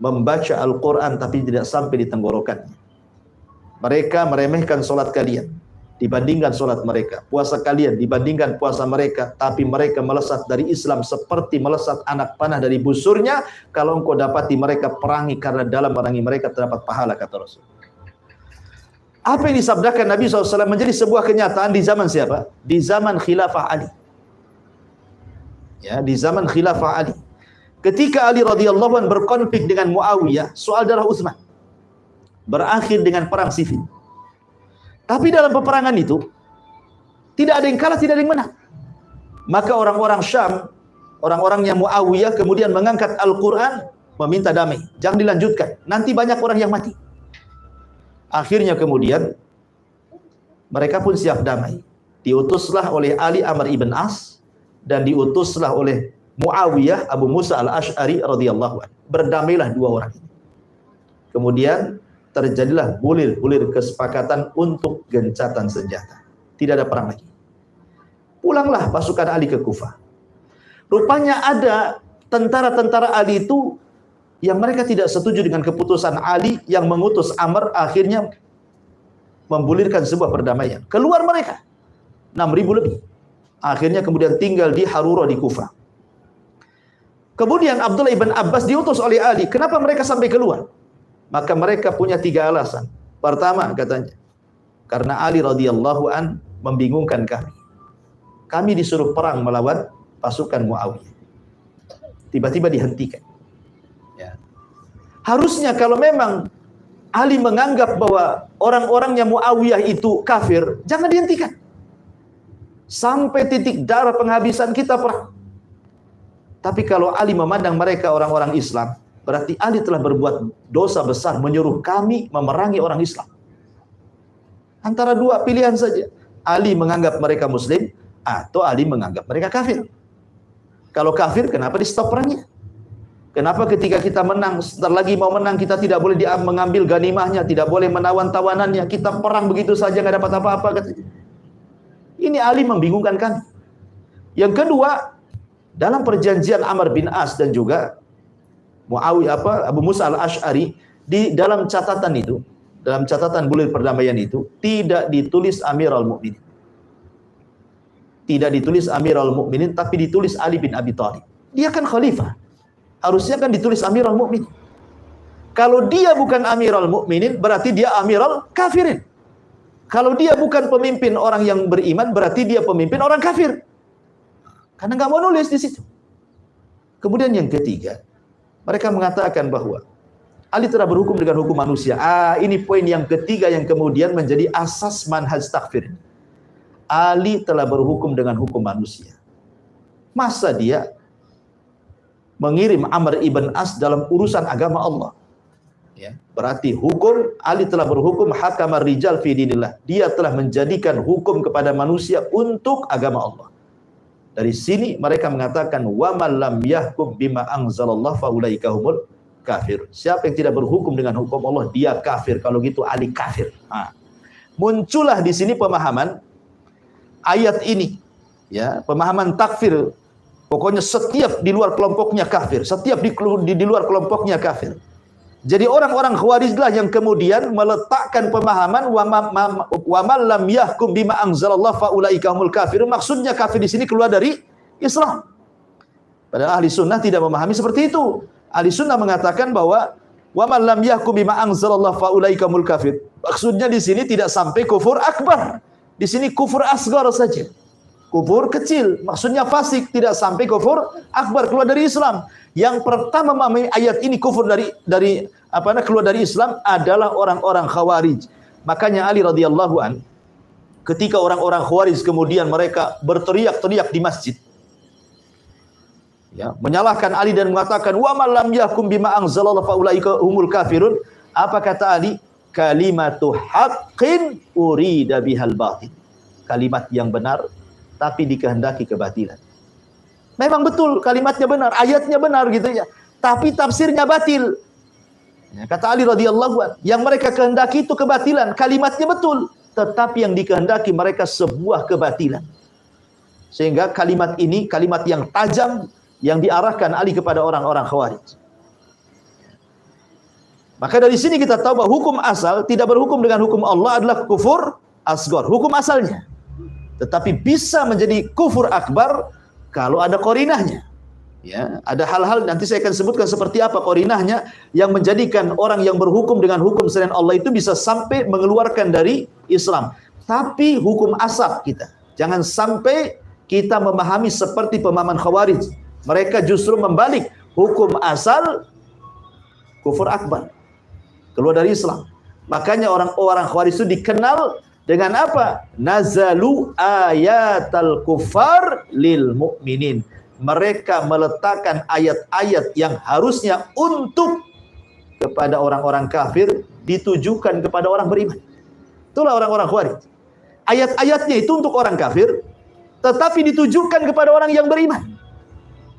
membaca Al-Quran tapi tidak sampai di tenggorokannya. Mereka meremehkan solat kalian dibandingkan solat mereka, puasa kalian dibandingkan puasa mereka, tapi mereka melesat dari Islam seperti melesat anak panah dari busurnya. Kalau engkau dapati mereka perangi, karena dalam merangi mereka terdapat pahala, kata Rasul. Apa yang disabdakan Nabi SAW menjadi sebuah kenyataan di zaman siapa? Di zaman Khilafah Ali. Ya, di zaman Khilafah Ali. Ketika Ali radhiyallahu anhu berkonflik dengan Muawiyah soal darah Utsman, berakhir dengan perang sifil. Tapi dalam peperangan itu tidak ada yang kalah, tidak ada yang menang. Maka orang-orang Syam, orang-orangnya Muawiyah kemudian mengangkat Al-Quran, meminta damai, jangan dilanjutkan, nanti banyak orang yang mati. Akhirnya kemudian mereka pun siap damai. Diutuslah oleh Ali Amr ibn As dan diutuslah oleh Muawiyah Abu Musa al-Ash'ari radhiyallahu anhu. Berdamailah dua orang ini. Kemudian terjadilah bulir-bulir kesepakatan untuk gencatan senjata. Tidak ada perang lagi. Pulanglah pasukan Ali ke Kufah. Rupanya ada tentara-tentara Ali itu yang mereka tidak setuju dengan keputusan Ali yang mengutus Amr, akhirnya membulirkan sebuah perdamaian. Keluar mereka 6.000 lebih. Akhirnya kemudian tinggal di Harura di Kufah. Kemudian Abdullah ibn Abbas diutus oleh Ali. Kenapa mereka sampai keluar? Maka mereka punya 3 alasan. Pertama katanya, karena Ali radhiyallahu an membingungkan kami. Kami disuruh perang melawan pasukan Muawiyah. Tiba-tiba dihentikan. Ya. Harusnya kalau memang Ali menganggap bahwa orang-orangnya Muawiyah itu kafir, jangan dihentikan. Sampai titik darah penghabisan kita perang. Tapi kalau Ali memandang mereka orang-orang Islam, berarti Ali telah berbuat dosa besar menyuruh kami memerangi orang Islam. Antara dua pilihan saja. Ali menganggap mereka Muslim, atau Ali menganggap mereka kafir. Kalau kafir, kenapa di stop perangnya? Kenapa ketika kita menang, sebentar lagi mau menang, kita tidak boleh mengambil ganimahnya, tidak boleh menawan tawanannya, kita perang begitu saja, nggak dapat apa-apa. Ini Ali membingungkan kami. Yang kedua, dalam perjanjian Amr bin As dan juga Muawiyah Abu Musa al-Ash'ari, di dalam catatan itu, dalam catatan bulir perdamaian itu, tidak ditulis Amirul Mukminin. Tidak ditulis Amirul Mukminin, tapi ditulis Ali bin Abi Thalib. Dia kan khalifah. Harusnya kan ditulis Amirul Mukminin. Kalau dia bukan Amirul Mukminin, berarti dia Amirul Kafirin. Kalau dia bukan pemimpin orang yang beriman, berarti dia pemimpin orang kafir. Karena nggak mau nulis di situ. Kemudian yang ketiga, mereka mengatakan bahwa Ali telah berhukum dengan hukum manusia. Ini poin yang ketiga yang kemudian menjadi asas manhaj takfir. Ali telah berhukum dengan hukum manusia. Masa dia mengirim Amr ibn As dalam urusan agama Allah? Ya, berarti hukum Ali telah berhukum hakamar rijal fi dinillah. Dia telah menjadikan hukum kepada manusia untuk agama Allah. Dari sini mereka mengatakan wa man lam yahkum bima anzalallah faulaika humul kafir. Siapa yang tidak berhukum dengan hukum Allah, dia kafir. Kalau gitu Ali kafir. Muncullah di sini pemahaman ayat ini, ya, pemahaman takfir. Pokoknya setiap di luar kelompoknya kafir, setiap di luar kelompoknya kafir. Jadi orang-orang Khawarij lah yang kemudian meletakkan pemahaman wa man lam yahkum bima anzalallah faulaika humul kafirun. Maksudnya kafir di sini keluar dari Islam. Padahal ahli sunnah tidak memahami seperti itu. Ahli sunnah mengatakan bahwa wa man lam yahkum bima anzalallahu fa ulaika humul kafir. Maksudnya di sini tidak sampai kufur akbar. Di sini kufur asghar saja. Kufur kecil, maksudnya fasik, tidak sampai kufur akbar, keluar dari Islam. Yang pertama memahami ayat ini kufur keluar dari Islam adalah orang-orang Khawarij. Makanya Ali radhiyallahu an, ketika orang-orang Khawarij kemudian mereka berteriak-teriak di masjid, ya, menyalahkan Ali dan mengatakan wa man lam yahkum bima anzalallahu fa ulaika humul kafirun. Apa kata Ali? Kalimatu haqqin urida bihal batil. Kalimat yang benar tapi dikehendaki kebatilan. Memang betul kalimatnya benar, ayatnya benar gitu ya. Tapi tafsirnya batil. Ya, kata Ali radhiyallahu anhu, yang mereka kehendaki itu kebatilan, kalimatnya betul, tetapi yang dikehendaki mereka sebuah kebatilan. Sehingga kalimat ini kalimat yang tajam yang diarahkan Ali kepada orang-orang Khawarij. Maka dari sini kita tahu bahwa hukum asal tidak berhukum dengan hukum Allah adalah kufur asghar, hukum asalnya. Tetapi bisa menjadi kufur akbar kalau ada qorinahnya. Ya, ada hal-hal nanti saya akan sebutkan seperti apa qorinahnya yang menjadikan orang yang berhukum dengan hukum selain Allah itu bisa sampai mengeluarkan dari Islam. Tapi hukum asal kita, jangan sampai kita memahami seperti pemahaman Khawarij. Mereka justru membalik, hukum asal kufur akbar, keluar dari Islam. Makanya orang-orang Khawarij itu dikenal dengan apa? Nazalu ayatal kufar lil mu'minin. Mereka meletakkan ayat-ayat yang harusnya untuk kepada orang-orang kafir ditujukan kepada orang beriman. Itulah orang-orang Khawarij. Ayat-ayatnya itu untuk orang kafir, tetapi ditujukan kepada orang yang beriman.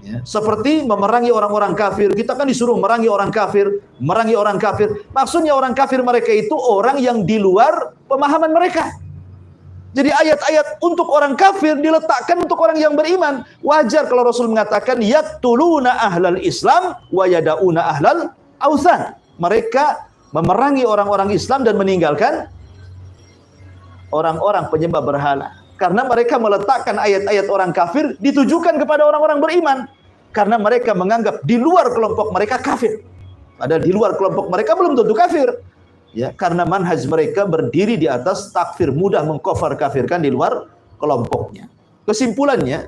Ya, seperti memerangi orang-orang kafir. Kita kan disuruh memerangi orang kafir, memerangi orang kafir. Maksudnya orang kafir mereka itu orang yang di luar pemahaman mereka. Jadi ayat-ayat untuk orang kafir diletakkan untuk orang yang beriman. Wajar kalau Rasul mengatakan yaqtuluna ahlal Islam wa yadauna ahlal authan. Mereka memerangi orang-orang Islam dan meninggalkan orang-orang penyembah berhala. Karena mereka meletakkan ayat-ayat orang kafir ditujukan kepada orang-orang beriman. Karena mereka menganggap di luar kelompok mereka kafir. Padahal di luar kelompok mereka belum tentu kafir. Ya, karena manhaj mereka berdiri di atas takfir, mudah mengkafir-kafirkan di luar kelompoknya. Kesimpulannya,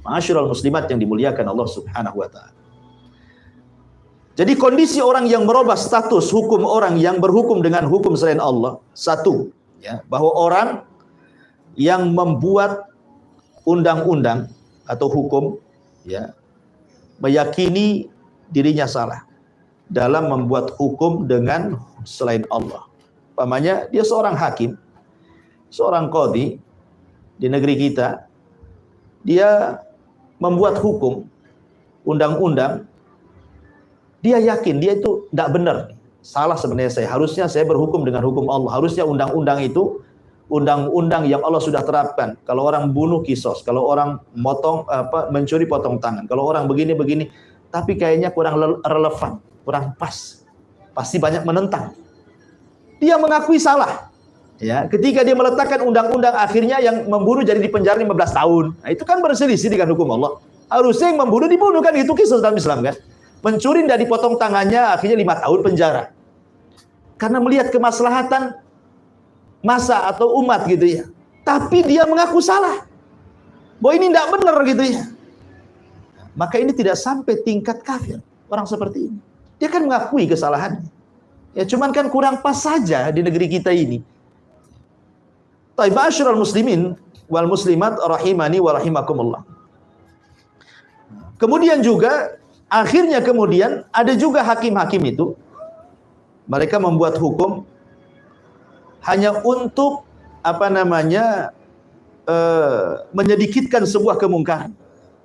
ma'asyiral muslimat yang dimuliakan Allah Subhanahu wa taala. Jadi kondisi orang yang merubah status hukum orang yang berhukum dengan hukum selain Allah, satu, ya, bahwa orang yang membuat undang-undang atau hukum, ya, meyakini dirinya salah dalam membuat hukum dengan selain Allah. Umpamanya dia seorang hakim, seorang qadhi di negeri kita, dia membuat hukum, undang-undang, dia yakin dia itu tidak benar, salah sebenarnya harusnya saya berhukum dengan hukum Allah, harusnya undang-undang itu undang-undang yang Allah sudah terapkan. Kalau orang bunuh kisos, kalau orang mencuri potong tangan, kalau orang begini-begini, tapi kayaknya kurang relevan, kurang pas. Pasti banyak menentang. Dia mengakui salah. Ya, ketika dia meletakkan undang-undang akhirnya yang membunuh jadi dipenjara 15 tahun. Nah, itu kan berselisih dengan hukum Allah. Harusnya yang membunuh dibunuh, kan itu kisos dalam Islam kan. Mencuri dan dipotong tangannya akhirnya 5 tahun penjara. Karena melihat kemaslahatan masa atau umat gitu ya. Tapi dia mengaku salah. Bahwa ini tidak benar gitu ya. Maka ini tidak sampai tingkat kafir. Orang seperti ini. Dia kan mengakui kesalahannya. Ya cuman kan kurang pas saja di negeri kita ini. Ma'asyiral muslimin wal muslimat rahimani wa rahimakumullah. Kemudian juga akhirnya ada juga hakim-hakim itu mereka membuat hukum hanya untuk menyedikitkan sebuah kemungkaran.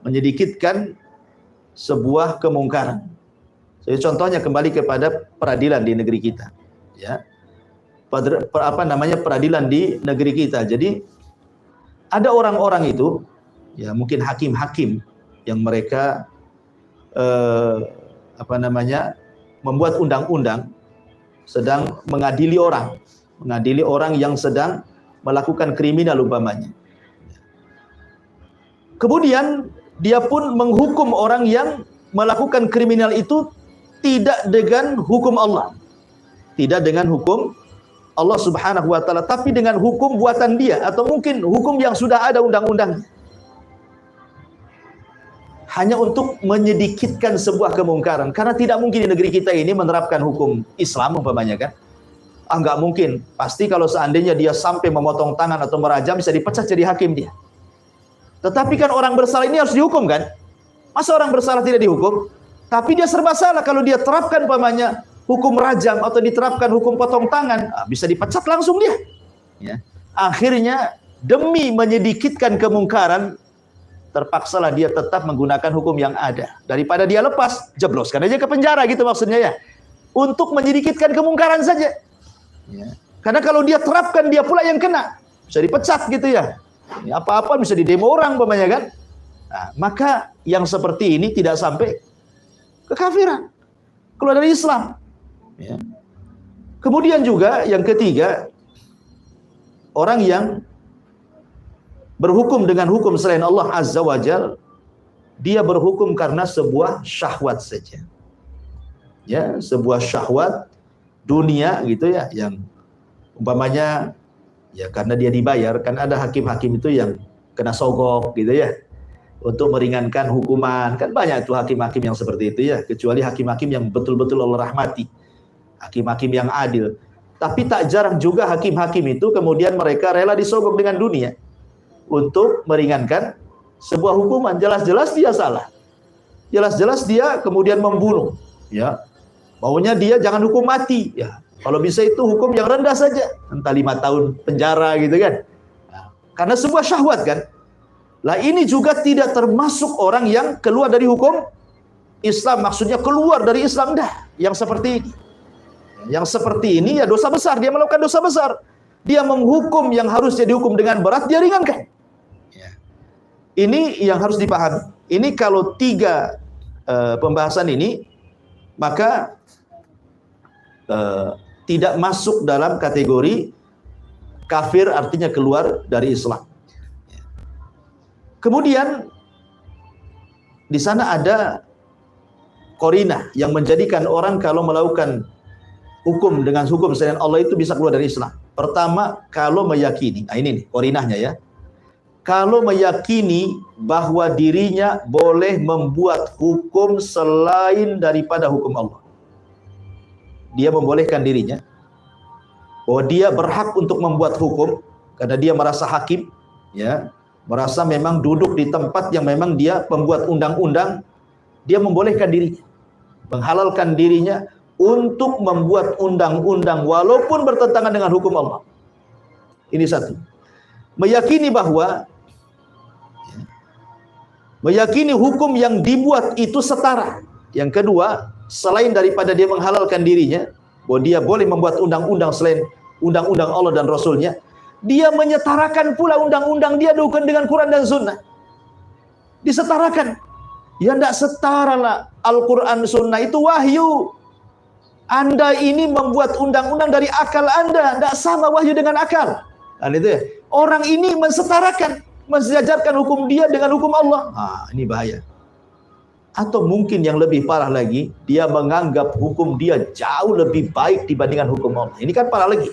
Menyedikitkan sebuah kemungkaran. Jadi contohnya kembali kepada peradilan di negeri kita. Ya. Peradilan di negeri kita. Jadi ada orang-orang itu, ya mungkin hakim-hakim yang mereka membuat undang-undang sedang mengadili orang yang sedang melakukan kriminal umpamanya. Kemudian dia pun menghukum orang yang melakukan kriminal itu tidak dengan hukum Allah. Tidak dengan hukum Allah Subhanahu wa taala, tapi dengan hukum buatan dia atau mungkin hukum yang sudah ada undang-undang. Hanya untuk menyedikitkan sebuah kemungkaran, karena tidak mungkin di negeri kita ini menerapkan hukum Islam umpamanya kan. Nggak mungkin. Pasti kalau seandainya dia sampai memotong tangan atau merajam bisa dipecat jadi hakim dia. Tetapi kan orang bersalah ini harus dihukum kan? Masa orang bersalah tidak dihukum? Tapi dia serba salah kalau dia terapkan umpamanya hukum rajam atau diterapkan hukum potong tangan, bisa dipecat langsung dia. Ya. Akhirnya demi menyedikitkan kemungkaran, terpaksalah dia tetap menggunakan hukum yang ada. Daripada dia lepas, jebloskan aja ke penjara gitu maksudnya ya. Untuk menyedikitkan kemungkaran saja. Ya. Karena kalau dia terapkan, dia pula yang kena. Bisa dipecat gitu ya. Apa-apa bisa didemo orang umpamanya kan. Nah, maka yang seperti ini tidak sampai kekafiran, keluar dari Islam. Ya. Kemudian juga yang ketiga, orang yang berhukum dengan hukum selain Allah Azza wa Jal, dia berhukum karena sebuah syahwat saja. Ya, sebuah syahwat dunia gitu ya, yang umpamanya ya karena dia dibayar, kan ada hakim-hakim itu yang kena sogok gitu ya, untuk meringankan hukuman. Kan banyak tuh hakim-hakim yang seperti itu ya, kecuali hakim-hakim yang betul-betul Allah rahmati, hakim-hakim yang adil. Tapi tak jarang juga hakim-hakim itu kemudian mereka rela disogok dengan dunia untuk meringankan sebuah hukuman. Jelas-jelas dia salah, jelas-jelas dia kemudian membunuh ya, maunya dia jangan hukum mati ya, kalau bisa itu hukum yang rendah saja, entah 5 tahun penjara gitu kan. Nah, karena sebuah syahwat kan. Lah ini juga tidak termasuk orang yang keluar dari hukum Islam, maksudnya keluar dari Islam dah. Yang seperti ini, yang seperti ini ya dosa besar, dia melakukan dosa besar. Dia menghukum yang harusnya dihukum dengan berat, dia ringankan. Ya. Ini yang harus dipahami. Ini kalau 3 pembahasan ini, maka tidak masuk dalam kategori kafir, artinya keluar dari Islam. Kemudian di sana ada qarinah yang menjadikan orang kalau melakukan hukum dengan hukum selain Allah itu bisa keluar dari Islam. Pertama, kalau meyakini, nah ini nih qarinahnya ya, kalau meyakini bahwa dirinya boleh membuat hukum selain daripada hukum Allah. Dia membolehkan dirinya bahwa dia berhak untuk membuat hukum karena dia merasa hakim ya, merasa memang duduk di tempat yang memang dia pembuat undang-undang. Dia membolehkan dirinya, menghalalkan dirinya untuk membuat undang-undang walaupun bertentangan dengan hukum Allah. Ini satu. Meyakini bahwa meyakini hukum yang dibuat itu setara. Yang kedua, selain daripada dia menghalalkan dirinya bahwa dia boleh membuat undang-undang selain undang-undang Allah dan Rasulnya, dia menyetarakan pula undang-undang dia dengan Quran dan Sunnah. Disetarakan. Ya tidak setara lah. Al-Quran Sunnah itu wahyu. Anda ini membuat undang-undang dari akal Anda, tidak sama wahyu dengan akal. Dan itu ya. Orang ini mensetarakan, mensejajarkan hukum dia dengan hukum Allah. Ini bahaya. Atau mungkin yang lebih parah lagi, dia menganggap hukum dia jauh lebih baik dibandingkan hukum Allah. Ini kan parah lagi.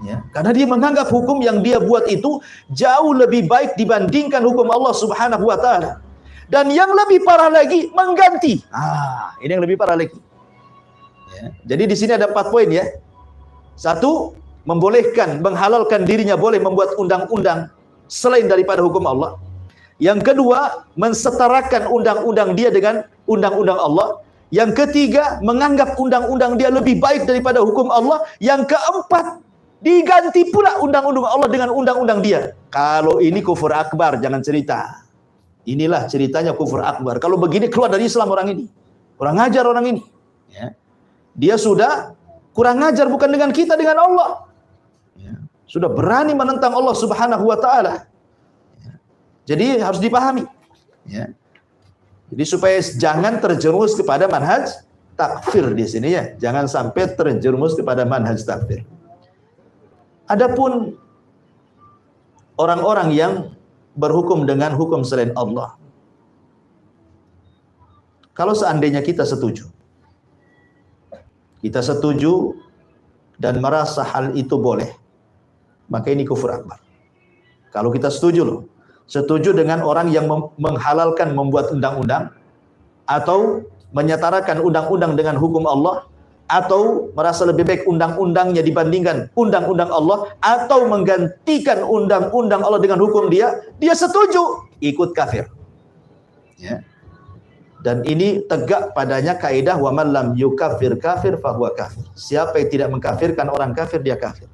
Ya, karena dia menganggap hukum yang dia buat itu jauh lebih baik dibandingkan hukum Allah Subhanahu wa taala. Dan yang lebih parah lagi, mengganti. Ini yang lebih parah lagi. Ya, jadi di sini ada 4 poin ya. 1, membolehkan, menghalalkan dirinya boleh membuat undang-undang selain daripada hukum Allah. Yang kedua, mensetarakan undang-undang dia dengan undang-undang Allah. Yang ketiga, menganggap undang-undang dia lebih baik daripada hukum Allah. Yang keempat, diganti pula undang-undang Allah dengan undang-undang dia. Kalau ini kufur akbar, jangan cerita. Inilah ceritanya kufur akbar. Kalau begini keluar dari Islam orang ini. Kurang ajar orang ini. Ya. Dia sudah kurang ajar bukan dengan kita, dengan Allah. Ya. Sudah berani menentang Allah Subhanahu wa taala. Jadi harus dipahami, ya. Jadi supaya jangan terjerumus kepada manhaj takfir di sini ya, jangan sampai terjerumus kepada manhaj takfir. Adapun orang-orang yang berhukum dengan hukum selain Allah, Kalau seandainya kita setuju dan merasa hal itu boleh, maka ini kufur akbar. Kalau kita setuju dengan orang yang menghalalkan membuat undang-undang, atau menyetarakan undang-undang dengan hukum Allah, atau merasa lebih baik undang-undangnya dibandingkan undang-undang Allah, atau menggantikan undang-undang Allah dengan hukum dia setuju, ikut kafir. Ya. Dan ini tegak padanya kaidah wa man lam yukaffir kafir fahuwa kafir. Siapa yang tidak mengkafirkan orang kafir, dia kafir.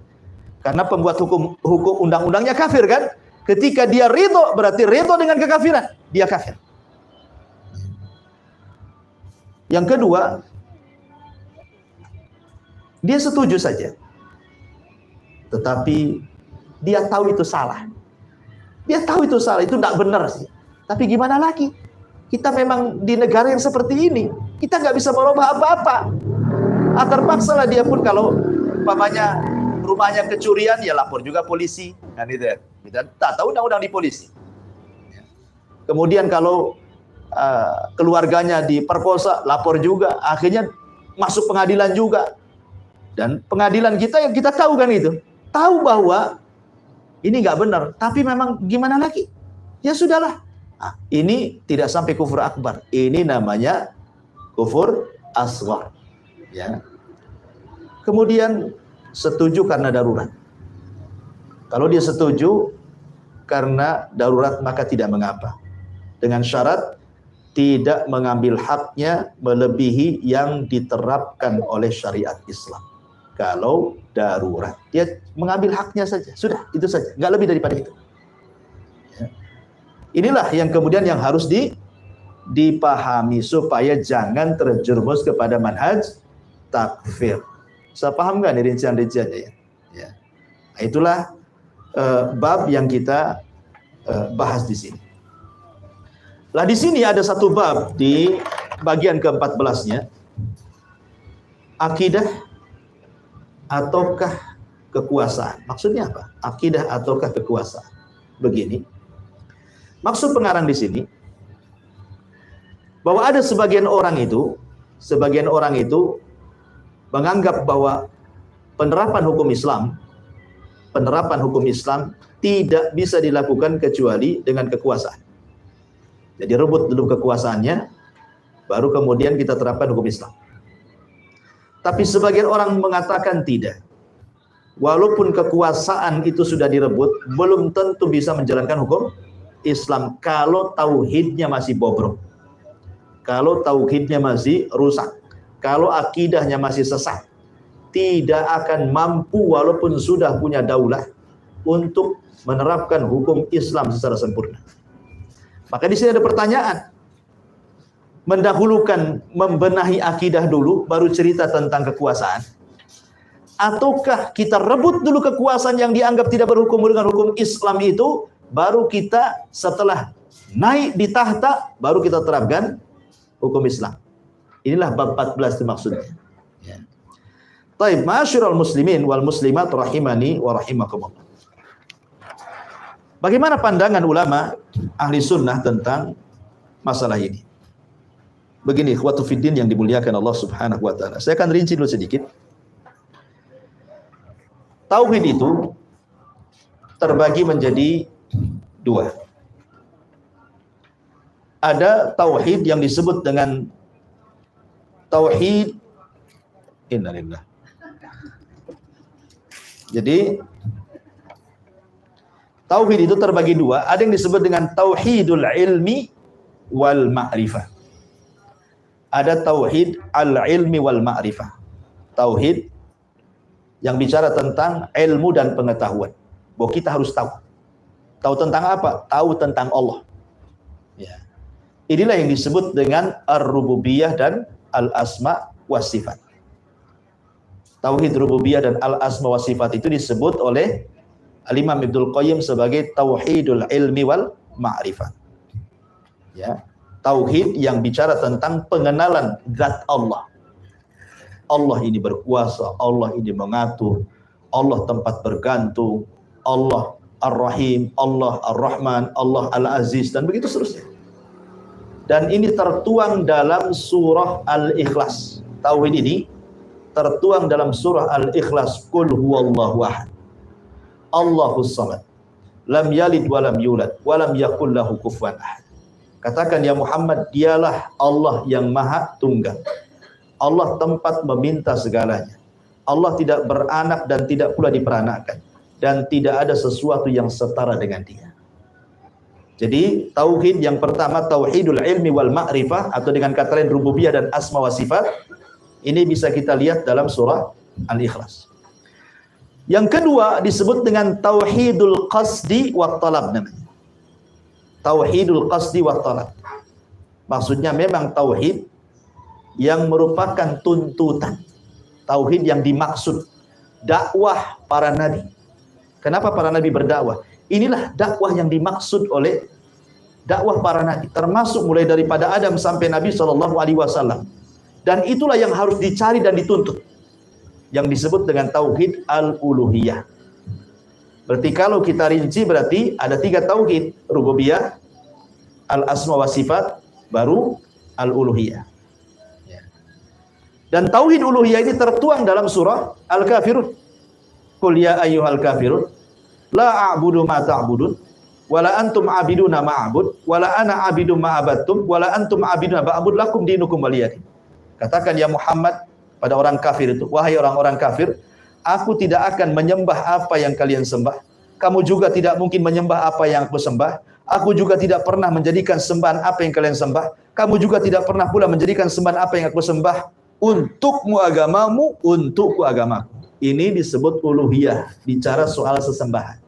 Karena pembuat hukum undang-undangnya kafir kan? Ketika dia ridho, berarti ridho dengan kekafiran, dia kafir. Yang kedua, dia setuju saja, tetapi dia tahu itu salah. Dia tahu itu salah, itu tidak benar sih. Tapi gimana lagi? Kita memang di negara yang seperti ini, kita nggak bisa merubah apa-apa. Terpaksalah dia pun kalau umpamanya rumahnya kecurian, ya lapor juga polisi. Kan itu ya. Kita tak tahu undang-undang di polisi. Kemudian kalau keluarganya diperkosa, lapor juga. Akhirnya masuk pengadilan juga. Dan pengadilan kita yang kita tahu kan itu. Tahu bahwa ini nggak benar. Tapi memang gimana lagi? Ya sudahlah. Nah, ini tidak sampai kufur akbar. Ini namanya kufur asghar. Ya. Kemudian setuju karena darurat. Kalau dia setuju karena darurat, maka tidak mengapa. Dengan syarat tidak mengambil haknya melebihi yang diterapkan oleh syariat Islam. Kalau darurat, dia mengambil haknya saja. Sudah, itu saja. Nggak lebih daripada itu. Ya. Inilah yang kemudian yang harus dipahami supaya jangan terjerumus kepada manhaj takfir. Saya paham nggak nih rincian-rinciannya ya? Ya. Nah, itulah bab yang kita bahas di sini. Lah di sini ada satu bab di bagian ke-14-nya. Akidah ataukah kekuasaan? Maksudnya apa? Akidah ataukah kekuasaan? Begini. Maksud pengarang di sini bahwa ada sebagian orang itu menganggap bahwa penerapan hukum Islam tidak bisa dilakukan kecuali dengan kekuasaan. Jadi rebut dulu kekuasaannya, baru kemudian kita terapkan hukum Islam. Tapi sebagian orang mengatakan tidak. Walaupun kekuasaan itu sudah direbut, belum tentu bisa menjalankan hukum Islam kalau tauhidnya masih bobrok. Kalau tauhidnya masih rusak. Kalau akidahnya masih sesat. Tidak akan mampu walaupun sudah punya daulah untuk menerapkan hukum Islam secara sempurna. Maka di sini ada pertanyaan. Mendahulukan membenahi akidah dulu, baru cerita tentang kekuasaan. Ataukah kita rebut dulu kekuasaan yang dianggap tidak berhukum dengan hukum Islam itu, baru kita setelah naik di tahta, baru kita terapkan hukum Islam. Inilah bab 14 itu maksudnya. Ya. Taib, ma'asyiral muslimin wal muslimat rahimani wa rahimakumullah. Bagaimana pandangan ulama ahli sunnah tentang masalah ini? Begini, ikhwatu fiddin yang dimuliakan Allah Subhanahu wa taala. Saya akan rinci dulu sedikit. Tauhid itu terbagi menjadi dua. Ada tauhid yang disebut dengan tauhid innalillah. Jadi tauhid itu terbagi dua. Ada yang disebut dengan tauhidul ilmi wal ma'rifah. Ada tauhid al-ilmi wal ma'rifah. Tauhid yang bicara tentang ilmu dan pengetahuan. Bahwa kita harus tahu. Tahu tentang apa? Tahu tentang Allah. Ya. Inilah yang disebut dengan ar-rububiyah dan al-asma wa sifat. Tauhid rububiyah dan al-asma wa sifat itu disebut oleh Al-Imam Ibnul Qayyim sebagai tauhidul ilmi wal ma'rifah. Ya. Tauhid yang bicara tentang pengenalan zat Allah. Allah ini berkuasa, Allah ini mengatur, Allah tempat bergantung, Allah Ar-Rahim, Allah Ar-Rahman, Allah Al-Aziz, dan begitu seterusnya. Dan ini tertuang dalam surah Al-Ikhlas. Tauhid ini tertuang dalam surah Al-Ikhlas. Qul huwallahu ahad, Allahus samad, lam yalid walam yulad, walam yakul lahu kufuwan ahad. Katakan ya Muhammad, dialah Allah yang maha tunggal. Allah tempat meminta segalanya. Allah tidak beranak dan tidak pula diperanakkan. Dan tidak ada sesuatu yang setara dengan dia. Jadi tauhid yang pertama, tauhidul ilmi wal ma'rifah, atau dengan kata lain rububiyah dan asma wa sifat. Ini bisa kita lihat dalam surah Al-Ikhlas. Yang kedua disebut dengan tauhidul qasdi wa talab namanya. Tauhidul qasdi wa talab. Maksudnya memang tauhid yang merupakan tuntutan. Tauhid yang dimaksud dakwah para nabi. Kenapa para nabi berdakwah? Inilah dakwah yang dimaksud oleh dakwah para nabi, termasuk mulai daripada Adam sampai Nabi SAW. Dan itulah yang harus dicari dan dituntut, yang disebut dengan tauhid al-uluhiyah. Berarti kalau kita rinci, berarti ada 3 tauhid: rububiyah, al-asma wa sifat, baru al-uluhiyah. Dan tauhid uluhiyah ini tertuang dalam surah Al-Kafirun. Qul ya ayyuhal kafirun la a'budu ma ta'budun wala antum 'abiduna ma a'bud wala ana 'abidu ma abattum wala antum 'abiduna ma a'bud lakum dinukum waliyadin. Katakan ya Muhammad pada orang kafir itu, wahai orang-orang kafir, aku tidak akan menyembah apa yang kalian sembah, kamu juga tidak mungkin menyembah apa yang aku sembah, aku juga tidak pernah menjadikan sembahan apa yang kalian sembah, kamu juga tidak pernah pula menjadikan sembahan apa yang aku sembah. Untukmu agamamu, untukku agamaku. Ini disebut uluhiyah, bicara soal sesembahan.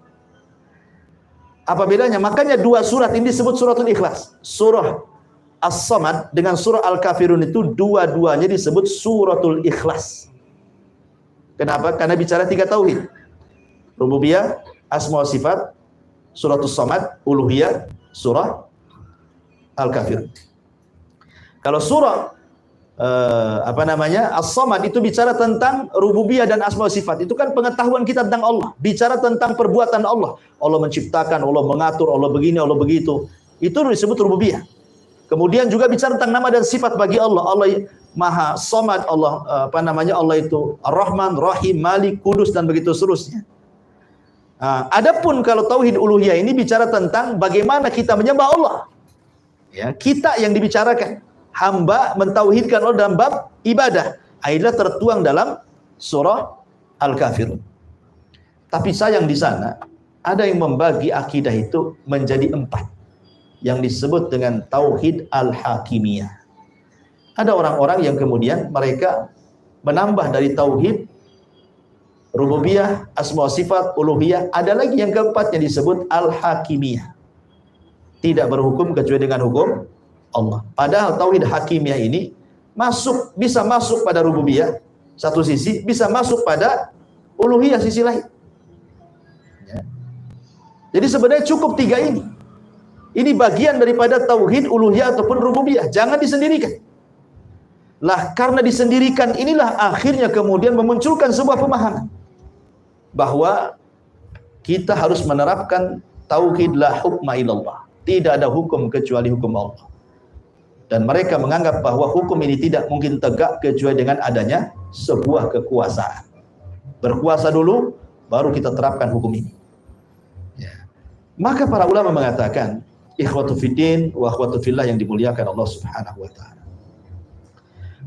Apa bedanya? Makanya 2 surat ini disebut suratul Ikhlas. Surah As-Samad dengan surah Al-Kafirun itu dua-duanya disebut suratul Ikhlas. Kenapa? Karena bicara 3 tauhid. Rububiyah, asma wa sifat, suratul Samad, uluhiyah, surah Al-Kafirun. Kalau surah As-Samad itu bicara tentang rububiyah dan asma wa sifat. Itu kan pengetahuan kita tentang Allah, bicara tentang perbuatan Allah. Allah menciptakan, Allah mengatur, Allah begini, Allah begitu. Itu disebut rububiyah. Kemudian juga bicara tentang nama dan sifat bagi Allah. Allah Maha Samad, Allah Allah itu Ar-Rahman, Rahim, Malik, Kudus, dan begitu seterusnya. Adapun kalau tauhid uluhiyah ini bicara tentang bagaimana kita menyembah Allah. Ya, kita yang dibicarakan. Hamba mentauhidkan Allah dalam bab ibadah. Inilah tertuang dalam surah Al-Kafirun. Tapi sayang di sana ada yang membagi akidah itu menjadi 4, yang disebut dengan tauhid al-hakimiyah. Ada orang-orang yang kemudian mereka menambah dari tauhid rububiyah, asma wa sifat, uluhiyah. Ada lagi yang keempat yang disebut al-hakimiyah. Tidak berhukum kecuali dengan hukum Allah. Padahal tauhid hakimiyah ini bisa masuk pada rububiyah satu sisi, bisa masuk pada uluhiyah sisi lain. Ya. Jadi sebenarnya cukup 3 ini. Ini bagian daripada tauhid uluhiyah ataupun rububiyah. Jangan disendirikan. Lah karena disendirikan inilah akhirnya kemudian memunculkan sebuah pemahaman bahwa kita harus menerapkan tauhid la hukma illallah. Tidak ada hukum kecuali hukum Allah. Dan mereka menganggap bahwa hukum ini tidak mungkin tegak kecuali dengan adanya sebuah kekuasaan. Berkuasa dulu, baru kita terapkan hukum ini. Ya. Maka para ulama mengatakan, ikhwatu fiddin wa akhwatu fillah yang dimuliakan Allah Subhanahu wa ta'ala.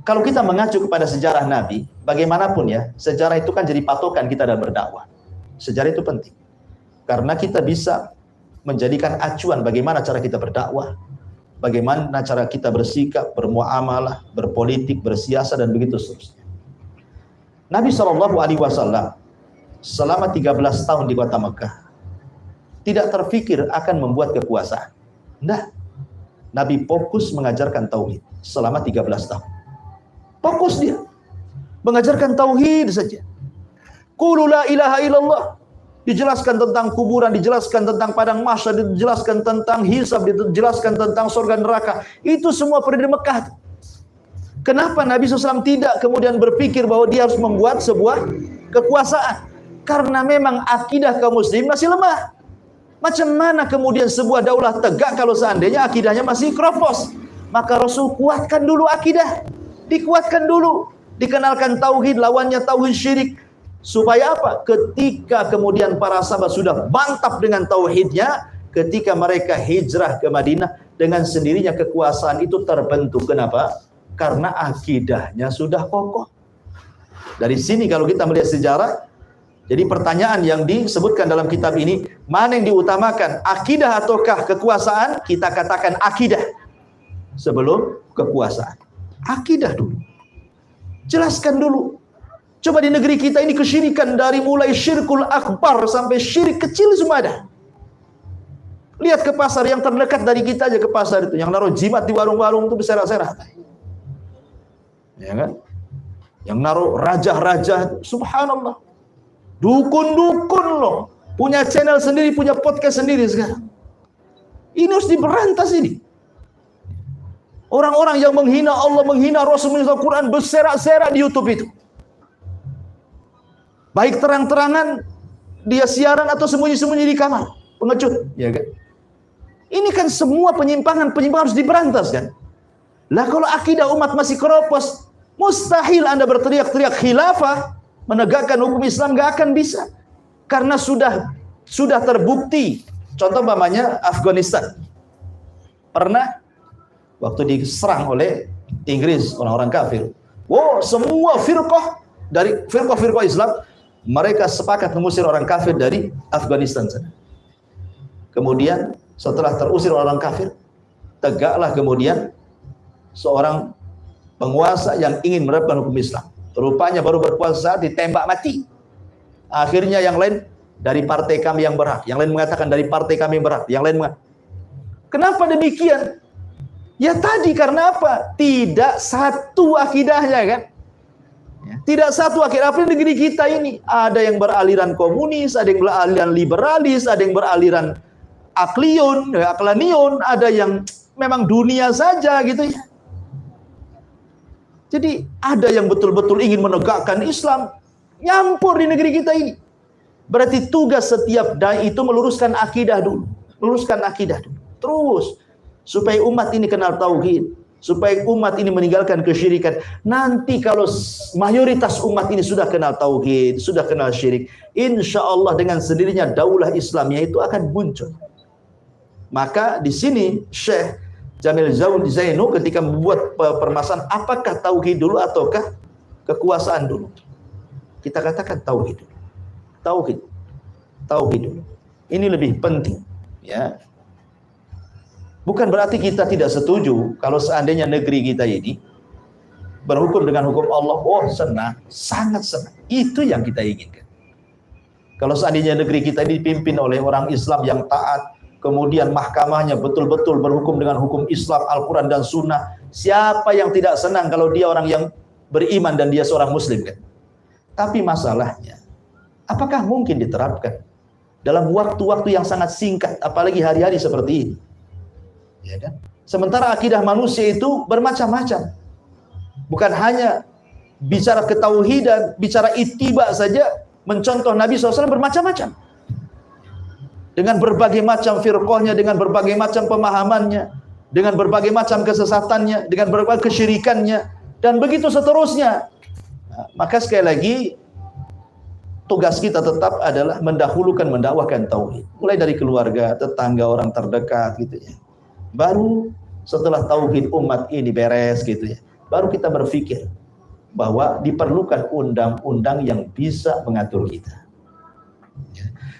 Kalau kita mengacu kepada sejarah Nabi, bagaimanapun ya, sejarah itu kan jadi patokan kita dalam berdakwah. Sejarah itu penting. Karena kita bisa menjadikan acuan bagaimana cara kita berdakwah, bagaimana cara kita bersikap, bermuamalah, berpolitik, bersiasat, dan begitu seterusnya. Nabi SAW selama 13 tahun di kota Mekah tidak terfikir akan membuat kekuasaan. Nah, Nabi fokus mengajarkan tauhid selama 13 tahun. Fokus dia mengajarkan tauhid saja. Qulu la ilaha illallah. Dijelaskan tentang kuburan, dijelaskan tentang padang mahsyar, dijelaskan tentang hisab, dijelaskan tentang surga neraka. Itu semua pada di Mekah. Kenapa Nabi SAW tidak kemudian berpikir bahwa dia harus membuat sebuah kekuasaan? Karena memang akidah kaum muslim masih lemah. Macam mana kemudian sebuah daulah tegak kalau seandainya akidahnya masih kropos? Maka Rasul kuatkan dulu akidah, dikuatkan dulu, dikenalkan tauhid, lawannya tauhid syirik. Supaya apa? Ketika kemudian para sahabat sudah mantap dengan tauhidnya, ketika mereka hijrah ke Madinah, dengan sendirinya kekuasaan itu terbentuk. Kenapa? Karena akidahnya sudah kokoh. Dari sini kalau kita melihat sejarah, jadi pertanyaan yang disebutkan dalam kitab ini, mana yang diutamakan, akidah ataukah kekuasaan? Kita katakan akidah sebelum kekuasaan. Akidah dulu. Jelaskan dulu. Coba di negeri kita ini kesyirikan dari mulai syirkul akbar sampai syirik kecil semua ada. Lihat ke pasar yang terdekat dari kita aja, ke pasar itu yang naruh jimat di warung-warung itu berserak-serak. Ya kan? Yang naruh raja-raja, subhanallah. Dukun-dukun loh, punya channel sendiri, punya podcast sendiri sekarang. Ini harus diberantas ini. Orang-orang yang menghina Allah, menghina Rasul, menghina Al-Quran, berserak-serak di YouTube itu. Baik terang-terangan dia siaran atau sembunyi-sembunyi di kamar, pengecut, ya kan? Ini kan semua penyimpangan harus diberantas kan? Lah kalau akidah umat masih keropos, mustahil Anda berteriak-teriak khilafah, menegakkan hukum Islam, gak akan bisa. Karena sudah terbukti. Contoh umpamanya Afghanistan. Pernah waktu diserang oleh Inggris, orang-orang kafir. Wow, semua firqah dari firqah-firqah Islam, mereka sepakat mengusir orang kafir dari Afghanistan sana. Kemudian setelah terusir orang kafir, tegaklah kemudian seorang penguasa yang ingin menerapkan hukum Islam. Rupanya baru berkuasa ditembak mati. Akhirnya yang lain dari partai kami yang berhak, yang lain mengatakan dari partai kami yang berhak, yang lain mengatakan. Kenapa demikian? Ya tadi karena apa? Tidak satu akidahnya kan? Tidak satu akidah. Apa negeri kita ini? Ada yang beraliran komunis, ada yang beraliran liberalis, ada yang beraliran aklanion, ada yang memang dunia saja gitu ya. Jadi ada yang betul-betul ingin menegakkan Islam, nyampur di negeri kita ini. Berarti tugas setiap dai itu meluruskan akidah dulu, luruskan akidah dulu. Terus supaya umat ini kenal tauhid, supaya umat ini meninggalkan kesyirikan. Nanti kalau mayoritas umat ini sudah kenal tauhid, sudah kenal syirik, insya Allah dengan sendirinya daulah Islamnya itu akan muncul. Maka di sini Syekh Jamil Zainu ketika membuat permasalahan apakah tauhid dulu ataukah kekuasaan dulu, kita katakan tauhid dulu. Tauhid dulu. Ini lebih penting, ya. Bukan berarti kita tidak setuju kalau seandainya negeri kita ini berhukum dengan hukum Allah. Oh, senang, sangat senang. Itu yang kita inginkan. Kalau seandainya negeri kita dipimpin oleh orang Islam yang taat, kemudian mahkamahnya betul-betul berhukum dengan hukum Islam, Al-Quran dan Sunnah. Siapa yang tidak senang kalau dia orang yang beriman dan dia seorang Muslim kan? Tapi masalahnya, apakah mungkin diterapkan dalam waktu-waktu yang sangat singkat, apalagi hari-hari seperti ini? Ya kan? Sementara akidah manusia itu bermacam-macam. Bukan hanya bicara ketauhidan, bicara ittiba saja, mencontoh Nabi SAW bermacam-macam. Dengan berbagai macam firqahnya, dengan berbagai macam pemahamannya, dengan berbagai macam kesesatannya, dengan berbagai kesyirikannya, dan begitu seterusnya. Nah, maka sekali lagi, tugas kita tetap adalah mendahulukan, mendakwahkan tauhid. Mulai dari keluarga, tetangga, orang terdekat gitu ya. Baru setelah tauhid umat ini beres gitu ya, baru kita berpikir bahwa diperlukan undang-undang yang bisa mengatur kita.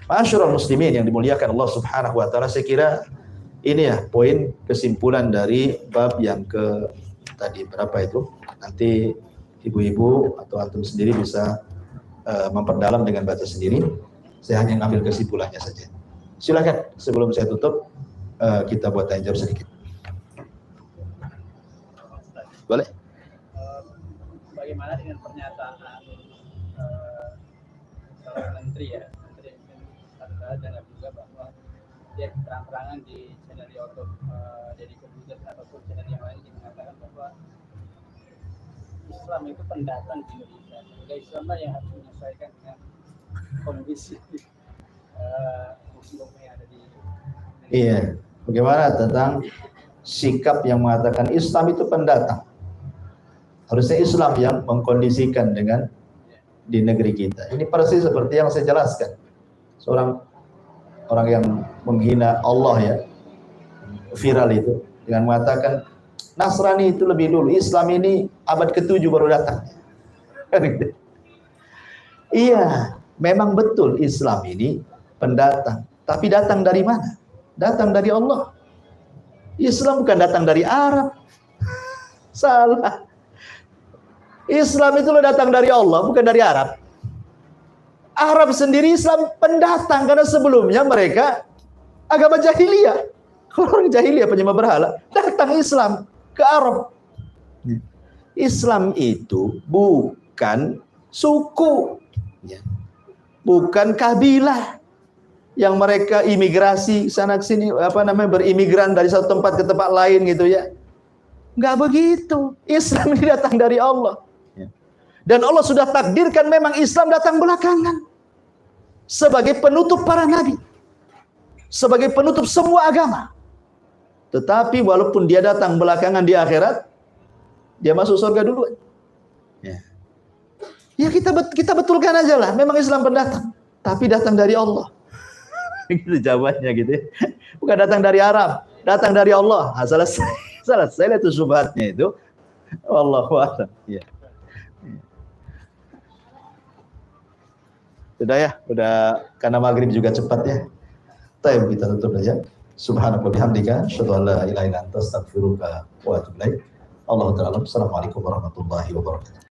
Ma'asyiral muslimin yang dimuliakan Allah Subhanahu wa taala, saya kira ini ya poin kesimpulan dari bab yang ke tadi berapa itu. Nanti ibu-ibu atau antum sendiri bisa memperdalam dengan baca sendiri. Saya hanya ngambil kesimpulannya saja. Silakan sebelum saya tutup kita buat tanya jawab sedikit. Boleh? Bagaimana dengan pernyataan seorang menteri ya? Dan juga bahwa dia terang-terangan di channel YouTube dari komputer ataupun channel yang lain mengatakan bahwa Islam itu pendatang di Indonesia. Sehingga Islam yang harus menyesuaikan dengan kondisi hukum yang ada di Indonesia. Iya. Bagaimana tentang sikap yang mengatakan Islam itu pendatang. Harusnya Islam yang mengkondisikan dengan di negeri kita. Ini persis seperti yang saya jelaskan. Seorang orang yang menghina Allah ya, viral itu dengan mengatakan Nasrani itu lebih dulu, Islam ini abad ke-7 baru datang. Iya, memang betul Islam ini pendatang. Tapi datang dari mana? Datang dari Allah. Islam bukan datang dari Arab. Salah. Islam itu datang dari Allah, bukan dari Arab. Arab sendiri Islam pendatang, karena sebelumnya mereka agama jahiliyah. Orang jahiliyah penyembah berhala, datang Islam ke Arab. Islam itu bukan suku, bukan kabilah yang mereka imigrasi sana ke sini, berimigran dari satu tempat ke tempat lain gitu ya. Enggak begitu. Islam ini datang dari Allah. Dan Allah sudah takdirkan memang Islam datang belakangan. Sebagai penutup para nabi. Sebagai penutup semua agama. Tetapi walaupun dia datang belakangan di akhirat, dia masuk surga duluan. Ya kita betulkan aja lah. Memang Islam pendatang. Tapi datang dari Allah. Gitu jawabannya gitu ya. Bukan datang dari Arab. Datang dari Allah. Nah, selesai itu syubhatnya itu. Wallahu a'lam. Ya. Sudah ya, udah karena maghrib juga cepat ya. Tayyib, kita tutup aja. Subhanallah bihamdika, asyhadu an la ilaha illa anta, astaghfiruka wa atubu ilaik. Allahu ta'ala. Assalamualaikum warahmatullahi wabarakatuh.